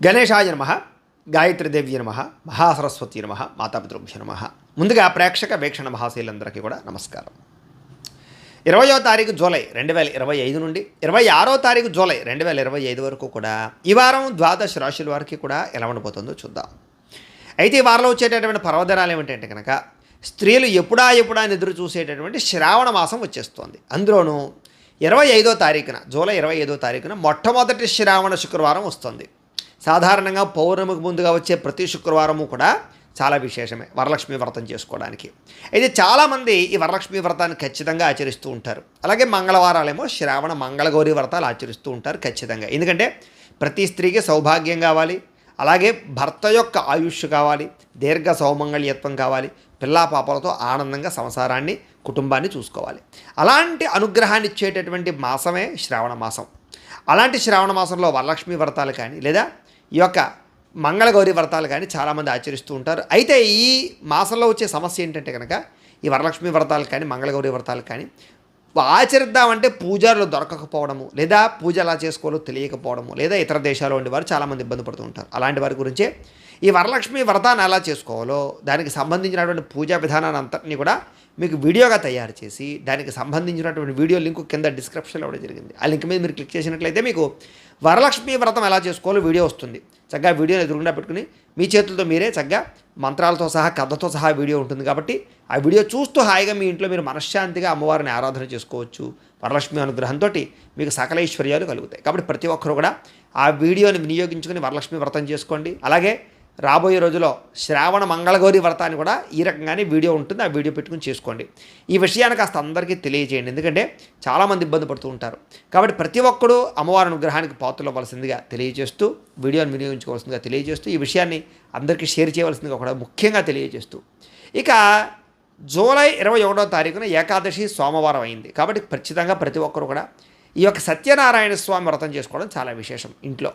గణేశాయ నమః, గాయత్రీదేవ్య నమః, మహాసరస్వతి నమః, మాతాపితృభ్యో నమః. ముందుగా ప్రేక్షక వీక్షణ మహాశీలందరికీ కూడా నమస్కారం. 20వ తారీఖు జూలై 2025 నుండి 26వ తారీఖు జూలై 2025 వరకు కూడా ఈ వారం ద్వాదశ రాశుల వారికి కూడా ఎలా ఉండబోతుందో చూద్దాం. అయితే ఈ వారంలో వచ్చేటటువంటి పర్వదినాలు ఏమిటంటే కనుక స్త్రీలు ఎప్పుడా అని ఎదురు చూసేటటువంటి శ్రావణ మాసం వచ్చేస్తోంది. అందులోనూ 25వ తారీఖున జూలై 25వ తారీఖున మొట్టమొదటి శ్రావణ శుక్రవారం వస్తుంది. సాధారణంగా పౌర్ణమికి ముందుగా వచ్చే ప్రతి శుక్రవారము కూడా చాలా విశేషమే వరలక్ష్మి వ్రతం చేసుకోవడానికి. అయితే చాలామంది ఈ వరలక్ష్మి వ్రతాన్ని ఖచ్చితంగా ఆచరిస్తూ ఉంటారు. అలాగే మంగళవారాలేమో శ్రావణ మంగళగౌరి వ్రతాలు ఆచరిస్తూ ఉంటారు ఖచ్చితంగా. ఎందుకంటే ప్రతి స్త్రీకి సౌభాగ్యం కావాలి, అలాగే భర్త యొక్క ఆయుష్ కావాలి, దీర్ఘ సౌమంగళ్యత్వం కావాలి, పిల్లా పాపలతో ఆనందంగా సంసారాన్ని కుటుంబాన్ని చూసుకోవాలి. అలాంటి అనుగ్రహాన్ని ఇచ్చేటటువంటి మాసమే శ్రావణ మాసం. అలాంటి శ్రావణ మాసంలో వరలక్ష్మి వ్రతాలు కానీ లేదా ఈ యొక్క మంగళగౌరి వ్రతాలు కానీ చాలామంది ఆచరిస్తూ ఉంటారు. అయితే ఈ మాసంలో వచ్చే సమస్య ఏంటంటే కనుక ఈ వరలక్ష్మి వ్రతాలు కానీ మంగళగౌరి వ్రతాలు కానీ ఆచరిద్దామంటే పూజారులు దొరకకపోవడము, లేదా పూజ ఎలా చేసుకోవాలో తెలియకపోవడము, లేదా ఇతర దేశాల్లో ఉండేవారు చాలామంది ఇబ్బంది పడుతూ ఉంటారు. అలాంటి వారి గురించే ఈ వరలక్ష్మి వ్రతాన్ని ఎలా చేసుకోవాలో దానికి సంబంధించినటువంటి పూజా విధానాన్ని అంతటినీ కూడా మీకు వీడియోగా తయారు చేసి దానికి సంబంధించినటువంటి వీడియో లింక్ కింద డిస్క్రిప్షన్లో ఇవ్వడం జరిగింది. ఆ లింక్ మీద మీరు క్లిక్ చేసినట్లయితే మీకు వరలక్ష్మి వ్రతం ఎలా చేసుకోవాలో వీడియో వస్తుంది. చక్కగా వీడియోని ఎదురుగుండా పెట్టుకుని మీ చేతులతో మీరే చక్కగా మంత్రాలతో సహా కథతో సహా వీడియో ఉంటుంది కాబట్టి ఆ వీడియో చూస్తూ హాయిగా మీ ఇంట్లో మీరు మనశ్శాంతిగా అమ్మవారిని ఆరాధన చేసుకోవచ్చు. వరలక్ష్మి అనుగ్రహంతో మీకు సకల ఐశ్వర్యాలు కలుగుతాయి. కాబట్టి ప్రతి ఒక్కరు కూడా ఆ వీడియోని వినియోగించుకొని వరలక్ష్మి వ్రతం చేసుకోండి. అలాగే రాబోయే రోజుల్లో శ్రావణ మంగళగౌరి వ్రతాన్ని కూడా ఈ రకంగానే వీడియో ఉంటుంది, ఆ వీడియో పెట్టుకుని చేసుకోండి. ఈ విషయాన్ని కాస్త అందరికీ తెలియజేయండి, ఎందుకంటే చాలామంది ఇబ్బంది పడుతూ ఉంటారు. కాబట్టి ప్రతి ఒక్కరూ అమ్మవారి అనుగ్రహానికి పాత్రలు అవ్వాల్సిందిగా తెలియజేస్తూ, వీడియోని వినియోగించుకోవాల్సిందిగా తెలియజేస్తూ, ఈ విషయాన్ని అందరికీ షేర్ చేయవలసిందిగా కూడా ముఖ్యంగా తెలియజేస్తూ, ఇక జూలై 21వ తారీఖున ఏకాదశి సోమవారం అయింది. కాబట్టి ఖచ్చితంగా ప్రతి ఒక్కరు కూడా ఈ యొక్క సత్యనారాయణ స్వామి వ్రతం చేసుకోవడం చాలా విశేషం ఇంట్లో.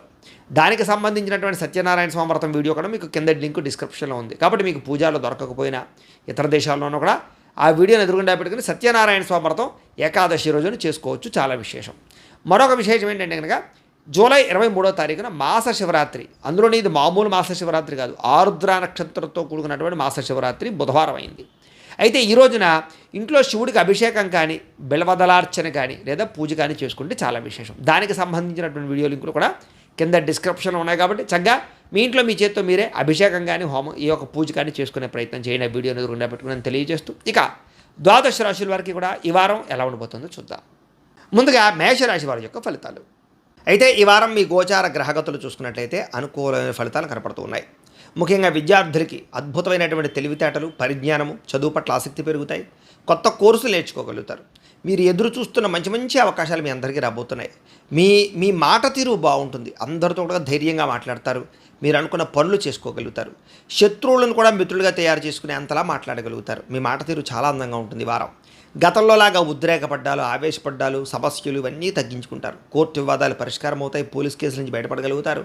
దానికి సంబంధించినటువంటి సత్యనారాయణ స్వామి వ్రతం వీడియో కూడా మీకు కింద లింక్ డిస్క్రిప్షన్లో ఉంది. కాబట్టి మీకు పూజలు దొరకకపోయినా ఇతర దేశాల్లోనూ కూడా ఆ వీడియోని ఎదురుగుండా పెట్టుకుని సత్యనారాయణ స్వామి వ్రతం ఏకాదశి రోజున చేసుకోవచ్చు, చాలా విశేషం. మరొక విశేషం ఏంటంటే కనుక జూలై 23వ తారీఖున మాస శివరాత్రి. అందులోని ఇది మామూలు మాస శివరాత్రి కాదు, ఆరుద్ర నక్షత్రంతో కూడుకున్నటువంటి మాస శివరాత్రి బుధవారం అయింది. అయితే ఈ రోజున ఇంట్లో శివుడికి అభిషేకం కానీ బిల్వదలార్చన కానీ లేదా పూజ కానీ చేసుకుంటే చాలా విశేషం. దానికి సంబంధించినటువంటి వీడియో లింకులు కూడా కింద డిస్క్రిప్షన్లో ఉన్నాయి. కాబట్టి చక్కగా మీ ఇంట్లో మీ చేతితో మీరే అభిషేకం కానీ హోమం ఈ యొక్క పూజ కానీ చేసుకునే ప్రయత్నం చేయండి. ఆ వీడియోని ఎదురుగా పెట్టుకుని తెలియజేస్తూ, ఇక ద్వాదశ రాశుల వారికి కూడా ఈ వారం ఎలా ఉండబోతుందో చూద్దాం. ముందుగా మేషరాశి వారి యొక్క ఫలితాలు. అయితే ఈ వారం మీ గోచార గ్రహగతులు చూసుకున్నట్లయితే అనుకూలమైన ఫలితాలు కనపడుతూ ఉన్నాయి. ముఖ్యంగా విద్యార్థులకి అద్భుతమైనటువంటి తెలివితేటలు, పరిజ్ఞానము, చదువు పట్ల ఆసక్తి పెరుగుతాయి. కొత్త కోర్సులు నేర్చుకోగలుగుతారు. మీరు ఎదురు చూస్తున్న మంచి అవకాశాలు మీ అందరికీ రాబోతున్నాయి. మీ మాట తీరు బాగుంటుంది. అందరితో కూడా ధైర్యంగా మాట్లాడతారు. మీరు అనుకున్న పనులు చేసుకోగలుగుతారు. శత్రువులను కూడా మిత్రులుగా తయారు చేసుకునే అంతలా మాట్లాడగలుగుతారు. మీ మాట తీరు చాలా అందంగా ఉంటుంది ఈ వారం. గతంలోలాగా ఉద్రేకపడ్డాలు, ఆవేశపడ్డాలు, సమస్యలు ఇవన్నీ తగ్గించుకుంటారు. కోర్టు వివాదాలు పరిష్కారం అవుతాయి. పోలీస్ కేసుల నుంచి బయటపడగలుగుతారు.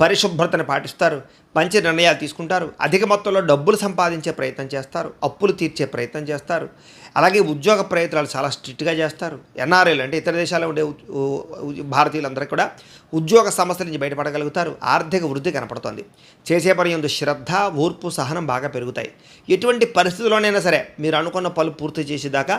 పరిశుభ్రతను పాటిస్తారు. మంచి నిర్ణయాలు తీసుకుంటారు. అధిక మొత్తంలో డబ్బులు సంపాదించే ప్రయత్నం చేస్తారు. అప్పులు తీర్చే ప్రయత్నం చేస్తారు. అలాగే ఉద్యోగ ప్రయత్నాలు చాలా స్ట్రిక్ట్గా చేస్తారు. ఎన్ఆర్ఐలు అంటే ఇతర దేశాల్లో ఉండే భారతీయులందరికీ కూడా ఉద్యోగ సమస్యల నుంచి బయటపడగలుగుతారు. ఆర్థిక వృద్ధి కనపడుతుంది. చేసే పని యందు శ్రద్ధ, ఓర్పు, సహనం బాగా పెరుగుతాయి. ఎటువంటి పరిస్థితుల్లోనైనా సరే మీరు అనుకున్న పనులు పూర్తి చేసేదాకా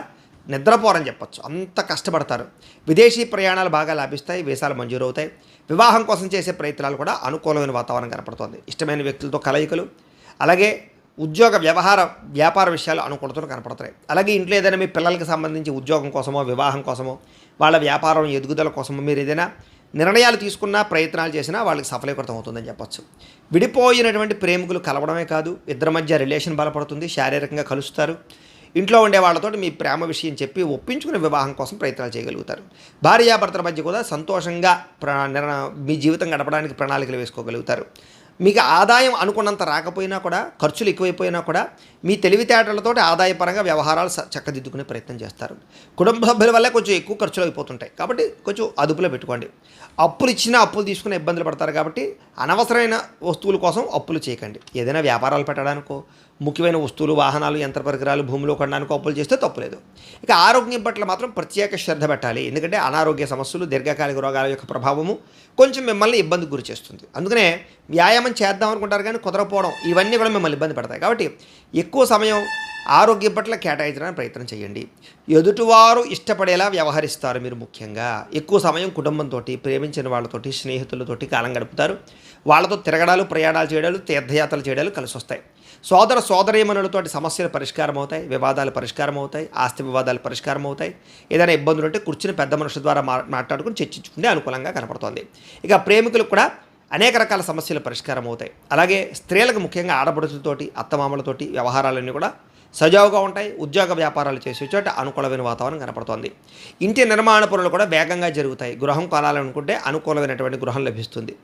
నిద్రపోరని చెప్పచ్చు, అంత కష్టపడతారు. విదేశీ ప్రయాణాలు బాగా లాభిస్తాయి. వీసాలు మంజూరు అవుతాయి. వివాహం కోసం చేసే ప్రయత్నాలు కూడా అనుకూలమైన వాతావరణం కనపడుతుంది. ఇష్టమైన వ్యక్తులతో కలయికలు, అలాగే ఉద్యోగ వ్యాపార విషయాలు అనుకూలతలు కనపడతాయి. అలాగే ఇంట్లో ఏదైనా మీ పిల్లలకి సంబంధించి ఉద్యోగం కోసమో, వివాహం కోసమో, వాళ్ళ వ్యాపారం ఎదుగుదల కోసమో మీరు ఏదైనా నిర్ణయాలు తీసుకున్నా, ప్రయత్నాలు చేసినా వాళ్ళకి సఫలీకృతం అవుతుందని చెప్పచ్చు. విడిపోయినటువంటి ప్రేమికులు కలవడమే కాదు, ఇద్దరి మధ్య రిలేషన్ బలపడుతుంది. శారీరకంగా కలుస్తారు. ఇంట్లో ఉండే వాళ్ళతో మీ ప్రేమ విషయం చెప్పి ఒప్పించుకునే వివాహం కోసం ప్రయత్నాలు చేయగలుగుతారు. భార్యాభర్తల మధ్య కూడా సంతోషంగా మీ జీవితం గడపడానికి ప్రణాళికలు వేసుకోగలుగుతారు. మీకు ఆదాయం అనుకున్నంత రాకపోయినా కూడా, ఖర్చులు ఎక్కువైపోయినా కూడా మీ తెలివితేటలతో ఆదాయపరంగా వ్యవహారాలు చక్కదిద్దుకునే ప్రయత్నం చేస్తారు. కుటుంబ సభ్యుల వల్లే కొంచెం ఎక్కువ ఖర్చులు అయిపోతుంటాయి. కాబట్టి కొంచెం అదుపులో పెట్టుకోండి. అప్పులు ఇచ్చినా అప్పులు తీసుకునే ఇబ్బందులు పడతారు. కాబట్టి అనవసరమైన వస్తువుల కోసం అప్పులు చేయకండి. ఏదైనా వ్యాపారాలు పెట్టడానికో, ముఖ్యమైన వస్తువులు, వాహనాలు, యంత్ర పరికరాలు భూమిలో కొనడానికి అప్పులు చేస్తే తప్పులేదు. ఇక ఆరోగ్యం పట్ల మాత్రం ప్రత్యేక శ్రద్ధ పెట్టాలి. ఎందుకంటే అనారోగ్య సమస్యలు, దీర్ఘకాలిక రోగాల యొక్క ప్రభావము కొంచెం మిమ్మల్ని ఇబ్బందికి గురి చేస్తుంది. అందుకనే వ్యాయామం చేద్దాం అనుకుంటారు కానీ కుదరకపోవడం, ఇవన్నీ కూడా మిమ్మల్ని ఇబ్బంది పెడతాయి. కాబట్టి ఎక్కువ సమయం ఆరోగ్యం పట్ల కేటాయించడానికి ప్రయత్నం చేయండి. ఎదుటివారు ఇష్టపడేలా వ్యవహరిస్తారు. మీరు ముఖ్యంగా ఎక్కువ సమయం కుటుంబంతో, ప్రేమించిన వాళ్ళతోటి, స్నేహితులతోటి కాలం గడుపుతారు. వాళ్ళతో తిరగడాలు, ప్రయాణాలు చేయడాలు, తీర్థయాత్రలు చేయడాలు కలిసి వస్తాయి. సోదర సోదరీమణులతోటి సమస్యలు పరిష్కారం అవుతాయి, వివాదాలు పరిష్కారం అవుతాయి, ఆస్తి వివాదాలు పరిష్కారం అవుతాయి. ఏదైనా ఇబ్బందులు ఉంటే కూర్చుని పెద్ద మనుషుల ద్వారా మాట్లాడుకుని చర్చించుకుంటే అనుకూలంగా కనపడుతోంది. ఇక ప్రేమికులకు కూడా అనేక రకాల సమస్యలు పరిష్కారం అవుతాయి. అలాగే స్త్రీలకు ముఖ్యంగా ఆడపడుచులతోటి, అత్తమామలతోటి వ్యవహారాలన్నీ కూడా సజావుగా ఉంటాయి. ఉద్యోగ వ్యాపారాలు చేసే చోట అనుకూలమైన వాతావరణం కనపడుతోంది. ఇంటి నిర్మాణ పనులు కూడా వేగంగా జరుగుతాయి. గృహం కొనాలనుకుంటే అనుకూలమైనటువంటి గృహం లభిస్తుంది.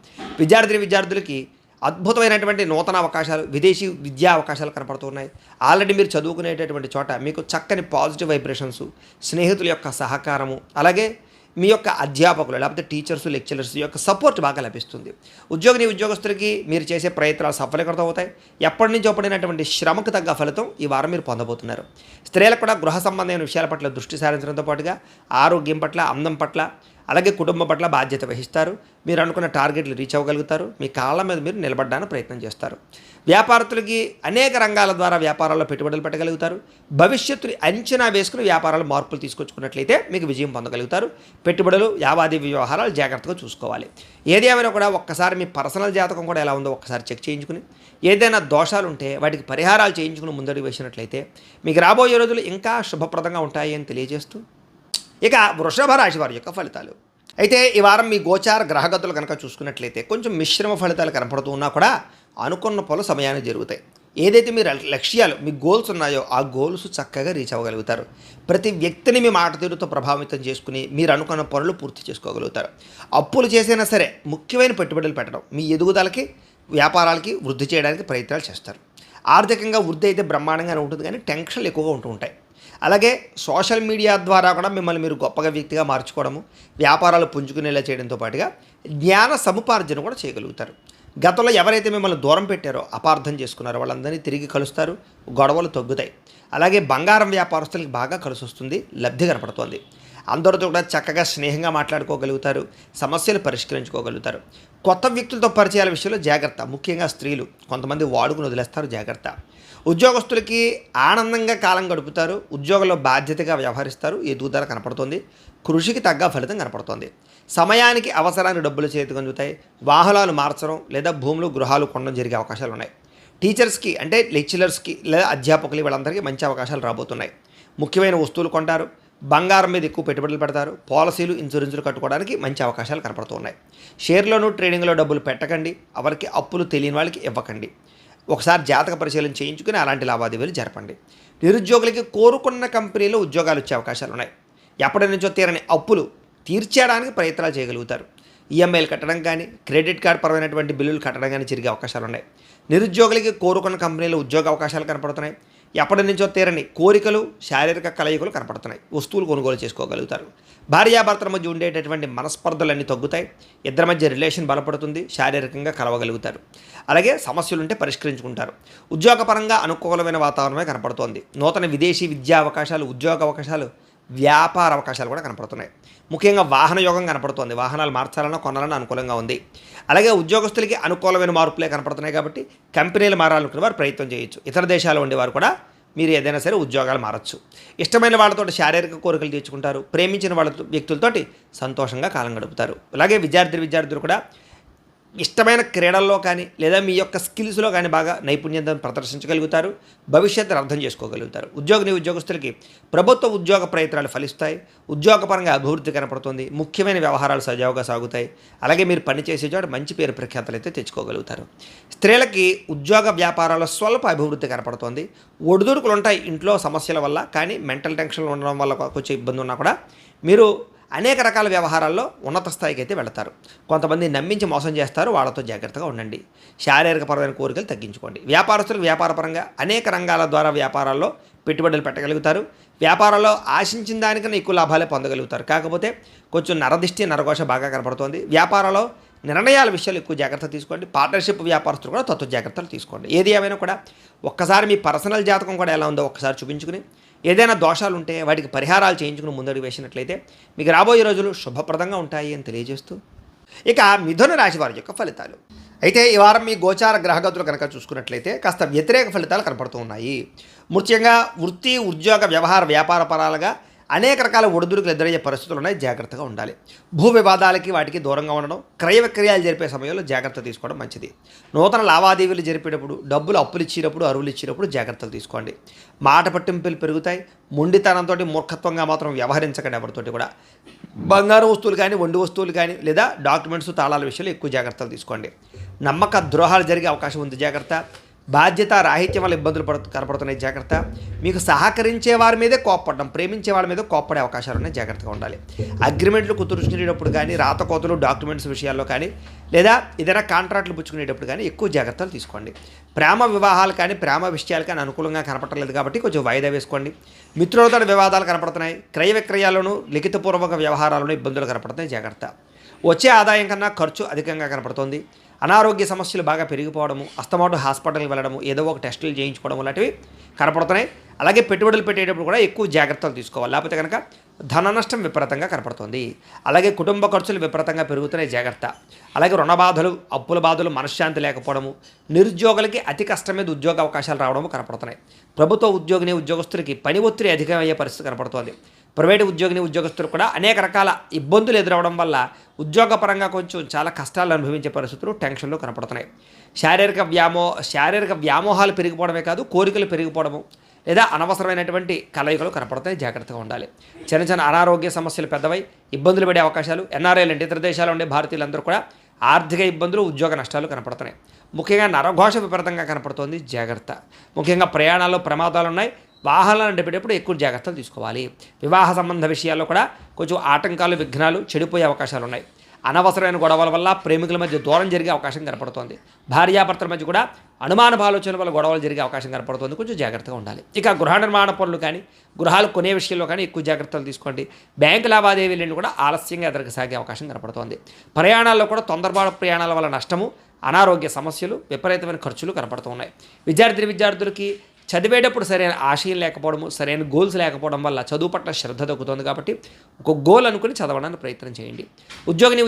విద్యార్థులకి అద్భుతమైనటువంటి నూతన అవకాశాలు, విదేశీ విద్యా అవకాశాలు కనపడుతున్నాయి. ఆల్రెడీ మీరు చదువుకునేటటువంటి చోట మీకు చక్కని పాజిటివ్ వైబ్రేషన్స్, స్నేహితుల యొక్క సహకారము, అలాగే మీ యొక్క అధ్యాపకులు లేకపోతే టీచర్స్, లెక్చరర్స్ యొక్క సపోర్ట్ బాగా లభిస్తుంది. ఉద్యోగస్తులకి మీరు చేసే ప్రయత్నాలు సఫలీకృతం అవుతాయి. ఎప్పటి నుంచో పడినటువంటి శ్రమకు తగ్గ ఫలితం ఈ వారం మీరు పొందబోతున్నారు. స్త్రీలకు కూడా గృహ సంబంధమైన విషయాల పట్ల దృష్టి సారించడంతో పాటుగా ఆరోగ్యం పట్ల, అందం పట్ల, అలాగే కుటుంబం పట్ల బాధ్యత వహిస్తారు. మీరు అనుకున్న టార్గెట్లు రీచ్ అవ్వగలుగుతారు. మీ కాళ్ళ మీద మీరు నిలబడడానికి ప్రయత్నం చేస్తారు. వ్యాపారస్తులకి అనేక రంగాల ద్వారా వ్యాపారాల్లో పెట్టుబడులు పెట్టగలుగుతారు. భవిష్యత్తుని అంచనా వేసుకుని వ్యాపారాలు మార్పులు తీసుకొచ్చుకున్నట్లయితే మీకు విజయం పొందగలుగుతారు. పెట్టుబడులు, లావాదేవీ వ్యవహారాలు జాగ్రత్తగా చూసుకోవాలి. ఏదేమైనా కూడా ఒక్కసారి మీ పర్సనల్ జాతకం కూడా ఎలా ఉందో ఒక్కసారి చెక్ చేయించుకుని, ఏదైనా దోషాలు ఉంటే వాటికి పరిహారాలు చేయించుకుని ముందడుగు వేసినట్లయితే మీకు రాబోయే రోజులు ఇంకా శుభప్రదంగా ఉంటాయి అని తెలియజేస్తూ, ఇక వృషభ రాశి వారి యొక్క ఫలితాలు. అయితే ఈ వారం మీ గోచార గ్రహగతులు కనుక చూసుకున్నట్లయితే కొంచెం మిశ్రమ ఫలితాలు కనపడుతూ ఉన్నా కూడా అనుకున్న పనులు సమయానికి జరుగుతాయి. ఏదైతే మీ లక్ష్యాలు, మీ గోల్స్ ఉన్నాయో ఆ గోల్స్ చక్కగా రీచ్ అవ్వగలుగుతారు. ప్రతి వ్యక్తిని మీ మాట తీరుతో ప్రభావితం చేసుకుని మీరు అనుకున్న పనులు పూర్తి చేసుకోగలుగుతారు. అప్పులు చేసైనా సరే ముఖ్యమైన పెట్టుబడులు పెట్టడం మీ ఎదుగుదలకి, వ్యాపారాలకి వృద్ధి చేయడానికి ప్రయత్నాలు చేస్తారు. ఆర్థికంగా వృద్ధి అయితే బ్రహ్మాండంగానే ఉంటుంది, కానీ టెన్షన్లు ఎక్కువగా ఉంటూ ఉంటాయి. అలాగే సోషల్ మీడియా ద్వారా కూడా మిమ్మల్ని మీరు గొప్పగా వ్యక్తిగా మార్చుకోవడము, వ్యాపారాలు పుంజుకునేలా చేయడంతో పాటుగా జ్ఞాన సముపార్జన కూడా చేయగలుగుతారు. గతంలో ఎవరైతే మిమ్మల్ని దూరం పెట్టారో, అపార్థం చేసుకున్నారో వాళ్ళందరినీ తిరిగి కలుస్తారు. గొడవలు తగ్గుతాయి. అలాగే బంగారం వ్యాపారస్తులకి బాగా కలిసి వస్తుంది, లబ్ధి కనపడుతోంది. అందరితో కూడా చక్కగా స్నేహంగా మాట్లాడుకోగలుగుతారు, సమస్యలు పరిష్కరించుకోగలుగుతారు. కొత్త వ్యక్తులతో పరిచయాల విషయంలో జాగ్రత్త. ముఖ్యంగా స్త్రీలు కొంతమంది వాడుకుని వదిలేస్తారు, జాగ్రత్త. ఉద్యోగస్తులకి ఆనందంగా కాలం గడుపుతారు. ఉద్యోగంలో బాధ్యతగా వ్యవహరిస్తారు. ఎదుగుదల కనపడుతుంది. కృషికి తగ్గ ఫలితం కనపడుతుంది. సమయానికి అవసరానికి డబ్బులు చేతికి అందుతాయి. వాహనాలు మార్చడం లేదా భూములు, గృహాలు కొనడం జరిగే అవకాశాలు ఉన్నాయి. టీచర్స్కి అంటే లెక్చరర్స్కి లేదా అధ్యాపకులు వీళ్ళందరికీ మంచి అవకాశాలు రాబోతున్నాయి. ముఖ్యమైన వస్తువులు కొంటారు. బంగారం మీద ఎక్కువ పెట్టుబడులు పెడతారు. పాలసీలు, ఇన్సూరెన్సులు కట్టుకోవడానికి మంచి అవకాశాలు కనపడుతున్నాయి. షేర్లోనూ, ట్రేడింగ్లో డబ్బులు పెట్టకండి. ఎవరికి అప్పులు తెలియని వాళ్ళకి ఇవ్వకండి. ఒకసారి జాతక పరిశీలన చేయించుకుని అలాంటి లావాదేవీలు జరపండి. నిరుద్యోగులకి కోరుకున్న కంపెనీలో ఉద్యోగాలు వచ్చే అవకాశాలు ఉన్నాయి. ఎప్పటి నుంచో తీరని అప్పులు తీర్చేయడానికి ప్రయత్నాలు చేయగలుగుతారు. ఈఎంఐలు కట్టడం కానీ, క్రెడిట్ కార్డ్ పరమైనటువంటి బిల్లులు కట్టడం కానీ జరిగే అవకాశాలు ఉన్నాయి. నిరుద్యోగులకి కోరుకున్న కంపెనీలో ఉద్యోగ అవకాశాలు కనపడుతున్నాయి. ఎప్పటి నుంచో తీరని కోరికలు, శారీరక కలయికలు కనపడుతున్నాయి. వస్తువులు కొనుగోలు చేసుకోగలుగుతారు. భార్యాభర్తల మధ్య ఉండేటటువంటి మనస్పర్ధలన్నీ తగ్గుతాయి. ఇద్దరి మధ్య రిలేషన్ బలపడుతుంది. శారీరకంగా కలవగలుగుతారు. అలాగే సమస్యలు ఉంటే పరిష్కరించుకుంటారు. ఉద్యోగపరంగా అనుకూలమైన వాతావరణమే కనపడుతోంది. నూతన విదేశీ విద్యా అవకాశాలు, ఉద్యోగ అవకాశాలు, వ్యాపార అవకాశాలు కూడా కనపడుతున్నాయి. ముఖ్యంగా వాహన యోగం కనపడుతోంది. వాహనాలు మార్చాలన్నా కొనాలన్నా అనుకూలంగా ఉంది. అలాగే ఉద్యోగస్తులకి అనుకూలమైన మార్పులే కనపడుతున్నాయి కాబట్టి కంపెనీలు మారాలనుకునే వారు ప్రయత్నం చేయొచ్చు. ఇతర దేశాల్లో ఉండేవారు కూడా మీరు ఏదైనా సరే ఉద్యోగాలు మారచ్చు. ఇష్టమైన వాళ్ళతో శారీరక కోరికలు తీర్చుకుంటారు. ప్రేమించిన వాళ్ళ వ్యక్తులతోటి సంతోషంగా కాలం గడుపుతారు. అలాగే విద్యార్థులు కూడా ఇష్టమైన క్రీడల్లో కానీ లేదా మీ యొక్క స్కిల్స్లో కానీ బాగా నైపుణ్యతను ప్రదర్శించగలుగుతారు. భవిష్యత్తును అర్థం చేసుకోగలుగుతారు. ఉద్యోగస్తులకి ప్రభుత్వ ఉద్యోగ ప్రయత్నాలు ఫలిస్తాయి. ఉద్యోగపరంగా అభివృద్ధి కనపడుతుంది. ముఖ్యమైన వ్యవహారాలు సజావుగా సాగుతాయి. అలాగే మీరు పనిచేసే చోట మంచి పేరు ప్రఖ్యాతలు అయితే తెచ్చుకోగలుగుతారు. స్త్రీలకి ఉద్యోగ వ్యాపారాల్లో స్వల్ప అభివృద్ధి కనపడుతుంది. ఒడిదుడుకులు ఉంటాయి ఇంట్లో సమస్యల వల్ల, కానీ మెంటల్ టెన్షన్లు ఉండడం వల్ల కొంచెం ఇబ్బంది ఉన్నా కూడా మీరు అనేక రకాల వ్యవహారాల్లో ఉన్నత స్థాయికి అయితే వెళతారు. కొంతమంది నమ్మించి మోసం చేస్తారు. వాళ్ళతో జాగ్రత్తగా ఉండండి. శారీరకపరమైన కోరికలు తగ్గించుకోండి. వ్యాపారస్తులకు వ్యాపారపరంగా అనేక రంగాల ద్వారా వ్యాపారాల్లో పెట్టుబడులు పెట్టగలుగుతారు. వ్యాపారాల్లో ఆశించిన దానికన్నా ఎక్కువ లాభాలే పొందగలుగుతారు. కాకపోతే కొంచెం నరదిష్టి, నరఘోష బాగా కనపడుతోంది. వ్యాపారాల్లో నిర్ణయాల విషయాలు ఎక్కువ జాగ్రత్త తీసుకోండి. పార్ట్నర్షిప్ వ్యాపారస్తులు కూడా తత్వ జాగ్రత్తలు తీసుకోండి. ఏది ఏమైనా కూడా ఒక్కసారి మీ పర్సనల్ జాతకం కూడా ఎలా ఉందో ఒక్కసారి చూపించుకుని ఏదైనా దోషాలు ఉంటే వాటికి పరిహారాలు చేయించుకుని ముందడుగు వేసినట్లయితే మీకు రాబోయే రోజులు శుభప్రదంగా ఉంటాయి అని తెలియజేస్తూ ఇక మిథున రాశి వారి యొక్క ఫలితాలు. అయితే ఈ వారం మీ గోచార గ్రహగతులు కనుక చూసుకున్నట్లయితే కాస్త వ్యతిరేక ఫలితాలు కనపడుతూ ఉన్నాయి. ముఖ్యంగా వృత్తి, ఉద్యోగ, వ్యవహార, వ్యాపార పరాలుగా అనేక రకాల ఒడిదుడుకులు ఎదురయ్యే పరిస్థితులు ఉన్నాయి. జాగ్రత్తగా ఉండాలి. భూ వివాదాలకి వాటికి దూరంగా ఉండడం, క్రయ విక్రయాలు జరిపే సమయంలో జాగ్రత్త తీసుకోవడం మంచిది. నూతన లావాదేవీలు జరిపేటప్పుడు, డబ్బులు అప్పులు ఇచ్చినప్పుడు, అరువులు ఇచ్చినప్పుడు జాగ్రత్తలు తీసుకోండి. మాట పట్టింపులు పెరుగుతాయి. మొండితనంతో మూర్ఖత్వంగా మాత్రం వ్యవహరించకండి. ఎవరితోటి కూడా బంగారు వస్తువులు కానీ, వండి వస్తువులు కానీ లేదా డాక్యుమెంట్స్, తాళాల విషయంలో ఎక్కువ జాగ్రత్తలు తీసుకోండి. నమ్మక ద్రోహాలు జరిగే అవకాశం ఉంది. జాగ్రత్త. బాధ్యత రాహిత్యం వల్ల ఇబ్బందులు కనపడుతున్నాయి. జాగ్రత్త. మీకు సహకరించే వారి మీదే కోప్పడడం, ప్రేమించే వాళ్ళ మీద కోప్పడే అవకాశాలు ఉన్నాయి. జాగ్రత్తగా ఉండాలి. అగ్రిమెంట్లు కుదుర్చుకునేటప్పుడు కానీ, రాతకోతలు, డాక్యుమెంట్స్ విషయాల్లో కానీ లేదా ఏదైనా కాంట్రాక్ట్లు పుచ్చుకునేటప్పుడు కానీ ఎక్కువ జాగ్రత్తలు తీసుకోండి. ప్రేమ వివాహాలు కానీ, ప్రేమ విషయాలు కానీ అనుకూలంగా కనపడలేదు కాబట్టి కొంచెం వాయిదా వేసుకోండి. మిత్రులతో వివాదాలు కనపడుతున్నాయి. క్రయ విక్రయాల్లోనూ, లిఖితపూర్వక వ్యవహారాలను ఇబ్బందులు కనపడుతున్నాయి. జాగ్రత్త. వచ్చే ఆదాయం కన్నా ఖర్చు అధికంగా కనపడుతోంది. అనారోగ్య సమస్యలు బాగా పెరిగిపోవడము, అస్తమాటు హాస్పిటల్కి వెళ్ళడము, ఏదో ఒక టెస్టులు చేయించుకోవడం లాంటివి కనపడుతున్నాయి. అలాగే పెట్టుబడులు పెట్టేటప్పుడు కూడా ఎక్కువ జాగ్రత్తలు తీసుకోవాలి. లేకపోతే కనుక ధన నష్టం విపరీతంగా కనపడుతుంది. అలాగే కుటుంబ ఖర్చులు విపరీతంగా పెరుగుతున్నాయి. జాగ్రత్త. అలాగే రుణ బాధలు, అప్పుల బాధలు, మనశ్శాంతి లేకపోవడము, నిరుద్యోగులకి అతి కష్టం మీద ఉద్యోగ అవకాశాలు రావడము కనపడుతున్నాయి. ప్రభుత్వ ఉద్యోగస్తులకి పని ఒత్తిడి అధికమయ్యే పరిస్థితి కనపడుతోంది. ప్రైవేటు ఉద్యోగులు కూడా అనేక రకాల ఇబ్బందులు ఎదురవడం వల్ల ఉద్యోగపరంగా కొంచెం చాలా కష్టాలు అనుభవించే పరిస్థితులు, టెన్షన్లు కనపడుతున్నాయి. శారీరక వ్యామోహాలు పెరిగిపోవడమే కాదు, కోరికలు పెరిగిపోవడము లేదా అనవసరమైనటువంటి కలయికలు కనపడతాయి. జాగ్రత్తగా ఉండాలి. చిన్న చిన్న అనారోగ్య సమస్యలు పెద్దవై ఇబ్బందులు పడే అవకాశాలు. ఎన్ఆర్ఐలు అంటే ఇతర దేశాల్లో ఉండే భారతీయులందరూ కూడా ఆర్థిక ఇబ్బందులు, ఉద్యోగ నష్టాలు కనపడుతున్నాయి. ముఖ్యంగా నరఘోష విపరీతంగా కనపడుతోంది. జాగ్రత్త. ముఖ్యంగా ప్రయాణాల్లో ప్రమాదాలు ఉన్నాయి. వాహనాలు నడిపేటప్పుడు ఎక్కువ జాగ్రత్తలు తీసుకోవాలి. వివాహ సంబంధ విషయాల్లో కూడా కొంచెం ఆటంకాలు, విఘ్నాలు, చెడిపోయే అవకాశాలు ఉన్నాయి. అనవసరమైన గొడవల వల్ల ప్రేమికుల మధ్య దూరం జరిగే అవకాశం కనపడుతోంది. భార్యాభర్తల మధ్య కూడా అనుమాన ఆలోచనల వల్ల గొడవలు జరిగే అవకాశం కనపడుతుంది. కొంచెం జాగ్రత్తగా ఉండాలి. ఇక గృహ నిర్మాణ పనులు కానీ, గృహాలు కొనే విషయంలో కానీ ఎక్కువ జాగ్రత్తలు తీసుకోండి. బ్యాంకు లావాదేవీలను కూడా ఆలస్యంగా ఎదురుసాగే అవకాశం కనపడుతోంది. ప్రయాణాల్లో కూడా తొందరపాటు ప్రయాణాల వల్ల నష్టము, అనారోగ్య సమస్యలు, విపరీతమైన ఖర్చులు కనపడుతూ ఉన్నాయి. విద్యార్థులకి చదివేటప్పుడు సరైన ఆశయం లేకపోవడము, సరైన గోల్స్ లేకపోవడం వల్ల చదువు పట్ల శ్రద్ధ తగ్గుతుంది. కాబట్టి ఒక గోల్ అనుకుని చదవడానికి ప్రయత్నం చేయండి.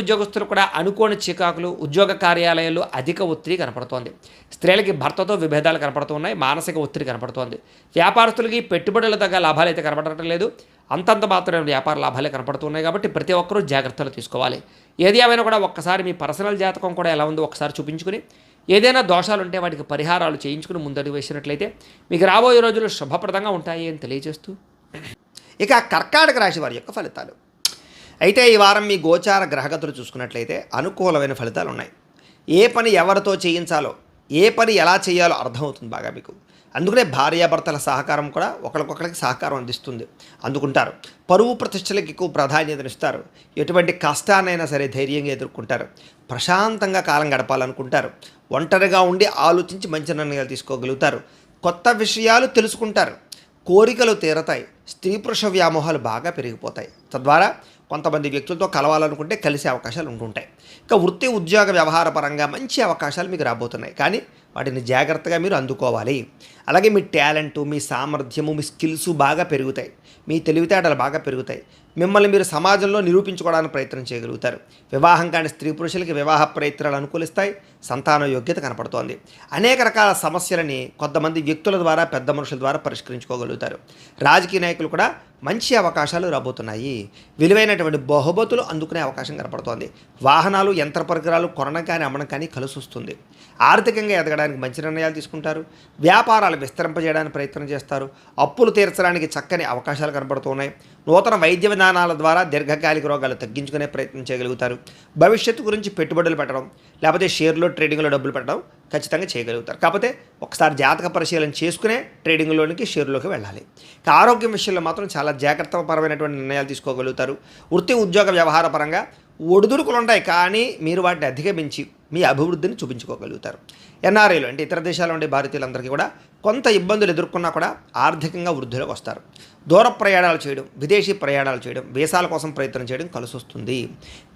ఉద్యోగస్తులు కూడా అనుకోని చికాకులు, ఉద్యోగ కార్యాలయాల్లో అధిక ఒత్తిడి కనపడుతోంది. స్త్రీలకి భర్తతో విభేదాలు కనపడుతున్నాయి. మానసిక ఒత్తిడి కనపడుతోంది. వ్యాపారస్తులకి పెట్టుబడుల తగ్గ లాభాలు అయితే కనపడటం లేదు. అంతంత మాత్రమే వ్యాపార లాభాలే కనపడుతున్నాయి. కాబట్టి ప్రతి ఒక్కరూ జాగ్రత్తలు తీసుకోవాలి. ఏది ఏమైనా కూడా ఒక్కసారి మీ పర్సనల్ జాతకం కూడా ఎలా ఉందో ఒకసారి చూపించుకుని ఏదైనా దోషాలు ఉంటే వాటికి పరిహారాలు చేయించుకుని ముందడుగు వేసినట్లయితే మీకు రాబోయే రోజులు శుభప్రదంగా ఉంటాయి అని తెలియజేస్తూ ఇక కర్కాటక రాశి వారి యొక్క ఫలితాలు. అయితే ఈ వారం మీ గోచార గ్రహగతులు చూసుకున్నట్లయితే అనుకూలమైన ఫలితాలు ఉన్నాయి. ఏ పని ఎవరితో చేయించాలో, ఏ పని ఎలా చేయాలో అర్థమవుతుంది బాగా మీకు. అందుకనే భార్యాభర్తల సహకారం కూడా ఒకరికొకరికి సహకారం అందిస్తుంది, అందుకుంటారు. పరువు ప్రతిష్టలకు ఎక్కువ ప్రాధాన్యతనిస్తారు. ఎటువంటి కష్టాన్నైనా సరే ధైర్యంగా ఎదుర్కొంటారు. ప్రశాంతంగా కాలం గడపాలనుకుంటారు. ఒంటరిగా ఉండి ఆలోచించి మంచి నిర్ణయాలు తీసుకోగలుగుతారు. కొత్త విషయాలు తెలుసుకుంటారు. కోరికలు తీరతాయి. స్త్రీ పురుష వ్యామోహాలు బాగా పెరిగిపోతాయి. తద్వారా కొంతమంది వ్యక్తులతో కలవాలనుకుంటే కలిసే అవకాశాలు ఉంటుంటాయి. ఇక వృత్తి, ఉద్యోగ, వ్యవహార పరంగా మంచి అవకాశాలు మీకు రాబోతున్నాయి. కానీ వాటిని జాగ్రత్తగా మీరు అందుకోవాలి. అలాగే మీ టాలెంటు, మీ సామర్థ్యము, మీ స్కిల్స్ బాగా పెరుగుతాయి. మీ తెలివితేటలు బాగా పెరుగుతాయి. మిమ్మల్ని మీరు సమాజంలో నిరూపించుకోవడానికి ప్రయత్నం చేయగలుగుతారు. వివాహం కాని స్త్రీ పురుషులకి వివాహ ప్రయత్నాలు అనుకూలిస్తాయి. సంతాన యోగ్యత కనపడుతోంది. అనేక రకాల సమస్యలని కొంతమంది వ్యక్తుల ద్వారా, పెద్ద మనుషుల ద్వారా పరిష్కరించుకోగలుగుతారు. రాజకీయ నాయకులు కూడా మంచి అవకాశాలు రాబోతున్నాయి. విలువైనటువంటి బహుమతులు అందుకునే అవకాశం కనపడుతోంది. వాహనాలు, యంత్ర పరికరాలు కొనడం కానీ, అమ్మడం కానీ కలిసి వస్తుంది. ఆర్థికంగా ఎదగడానికి మంచి నిర్ణయాలు తీసుకుంటారు. వ్యాపారాలు విస్తరింపజేయడానికి ప్రయత్నం చేస్తారు. అప్పులు తీర్చడానికి చక్కని అవకాశాలు కనపడుతున్నాయి. నూతన వైద్య విధానాల ద్వారా దీర్ఘకాలిక రోగాలు తగ్గించుకునే ప్రయత్నం చేయగలుగుతారు. భవిష్యత్తు గురించి పెట్టుబడులు పెట్టడం, లేకపోతే షేర్లో, ట్రేడింగ్లో డబ్బులు పెట్టడం ఖచ్చితంగా చేయగలుగుతారు. కాకపోతే ఒకసారి జాతక పరిశీలన చేసుకునే ట్రేడింగ్లోనికి, షేర్లోకి వెళ్ళాలి. ఆరోగ్యం విషయంలో మాత్రం చాలా జాగ్రత్తపరమైనటువంటి నిర్ణయాలు తీసుకోగలుగుతారు. వృత్తి, ఉద్యోగ, వ్యవహార పరంగా ఒడిదుడుకులు ఉంటాయి, కానీ మీరు వాటిని అధిగమించి మీ అభివృద్ధిని చూపించుకోగలుగుతారు. ఎన్ఆర్ఐలు అంటే ఇతర దేశాల్లో ఉండే భారతీయులందరికీ కూడా కొంత ఇబ్బందులు ఎదుర్కొన్నా కూడా ఆర్థికంగా వృద్ధిలోకి వస్తారు. దూర ప్రయాణాలు చేయడం, విదేశీ ప్రయాణాలు చేయడం, వీసాల కోసం ప్రయత్నం చేయడం కలిసి వస్తుంది.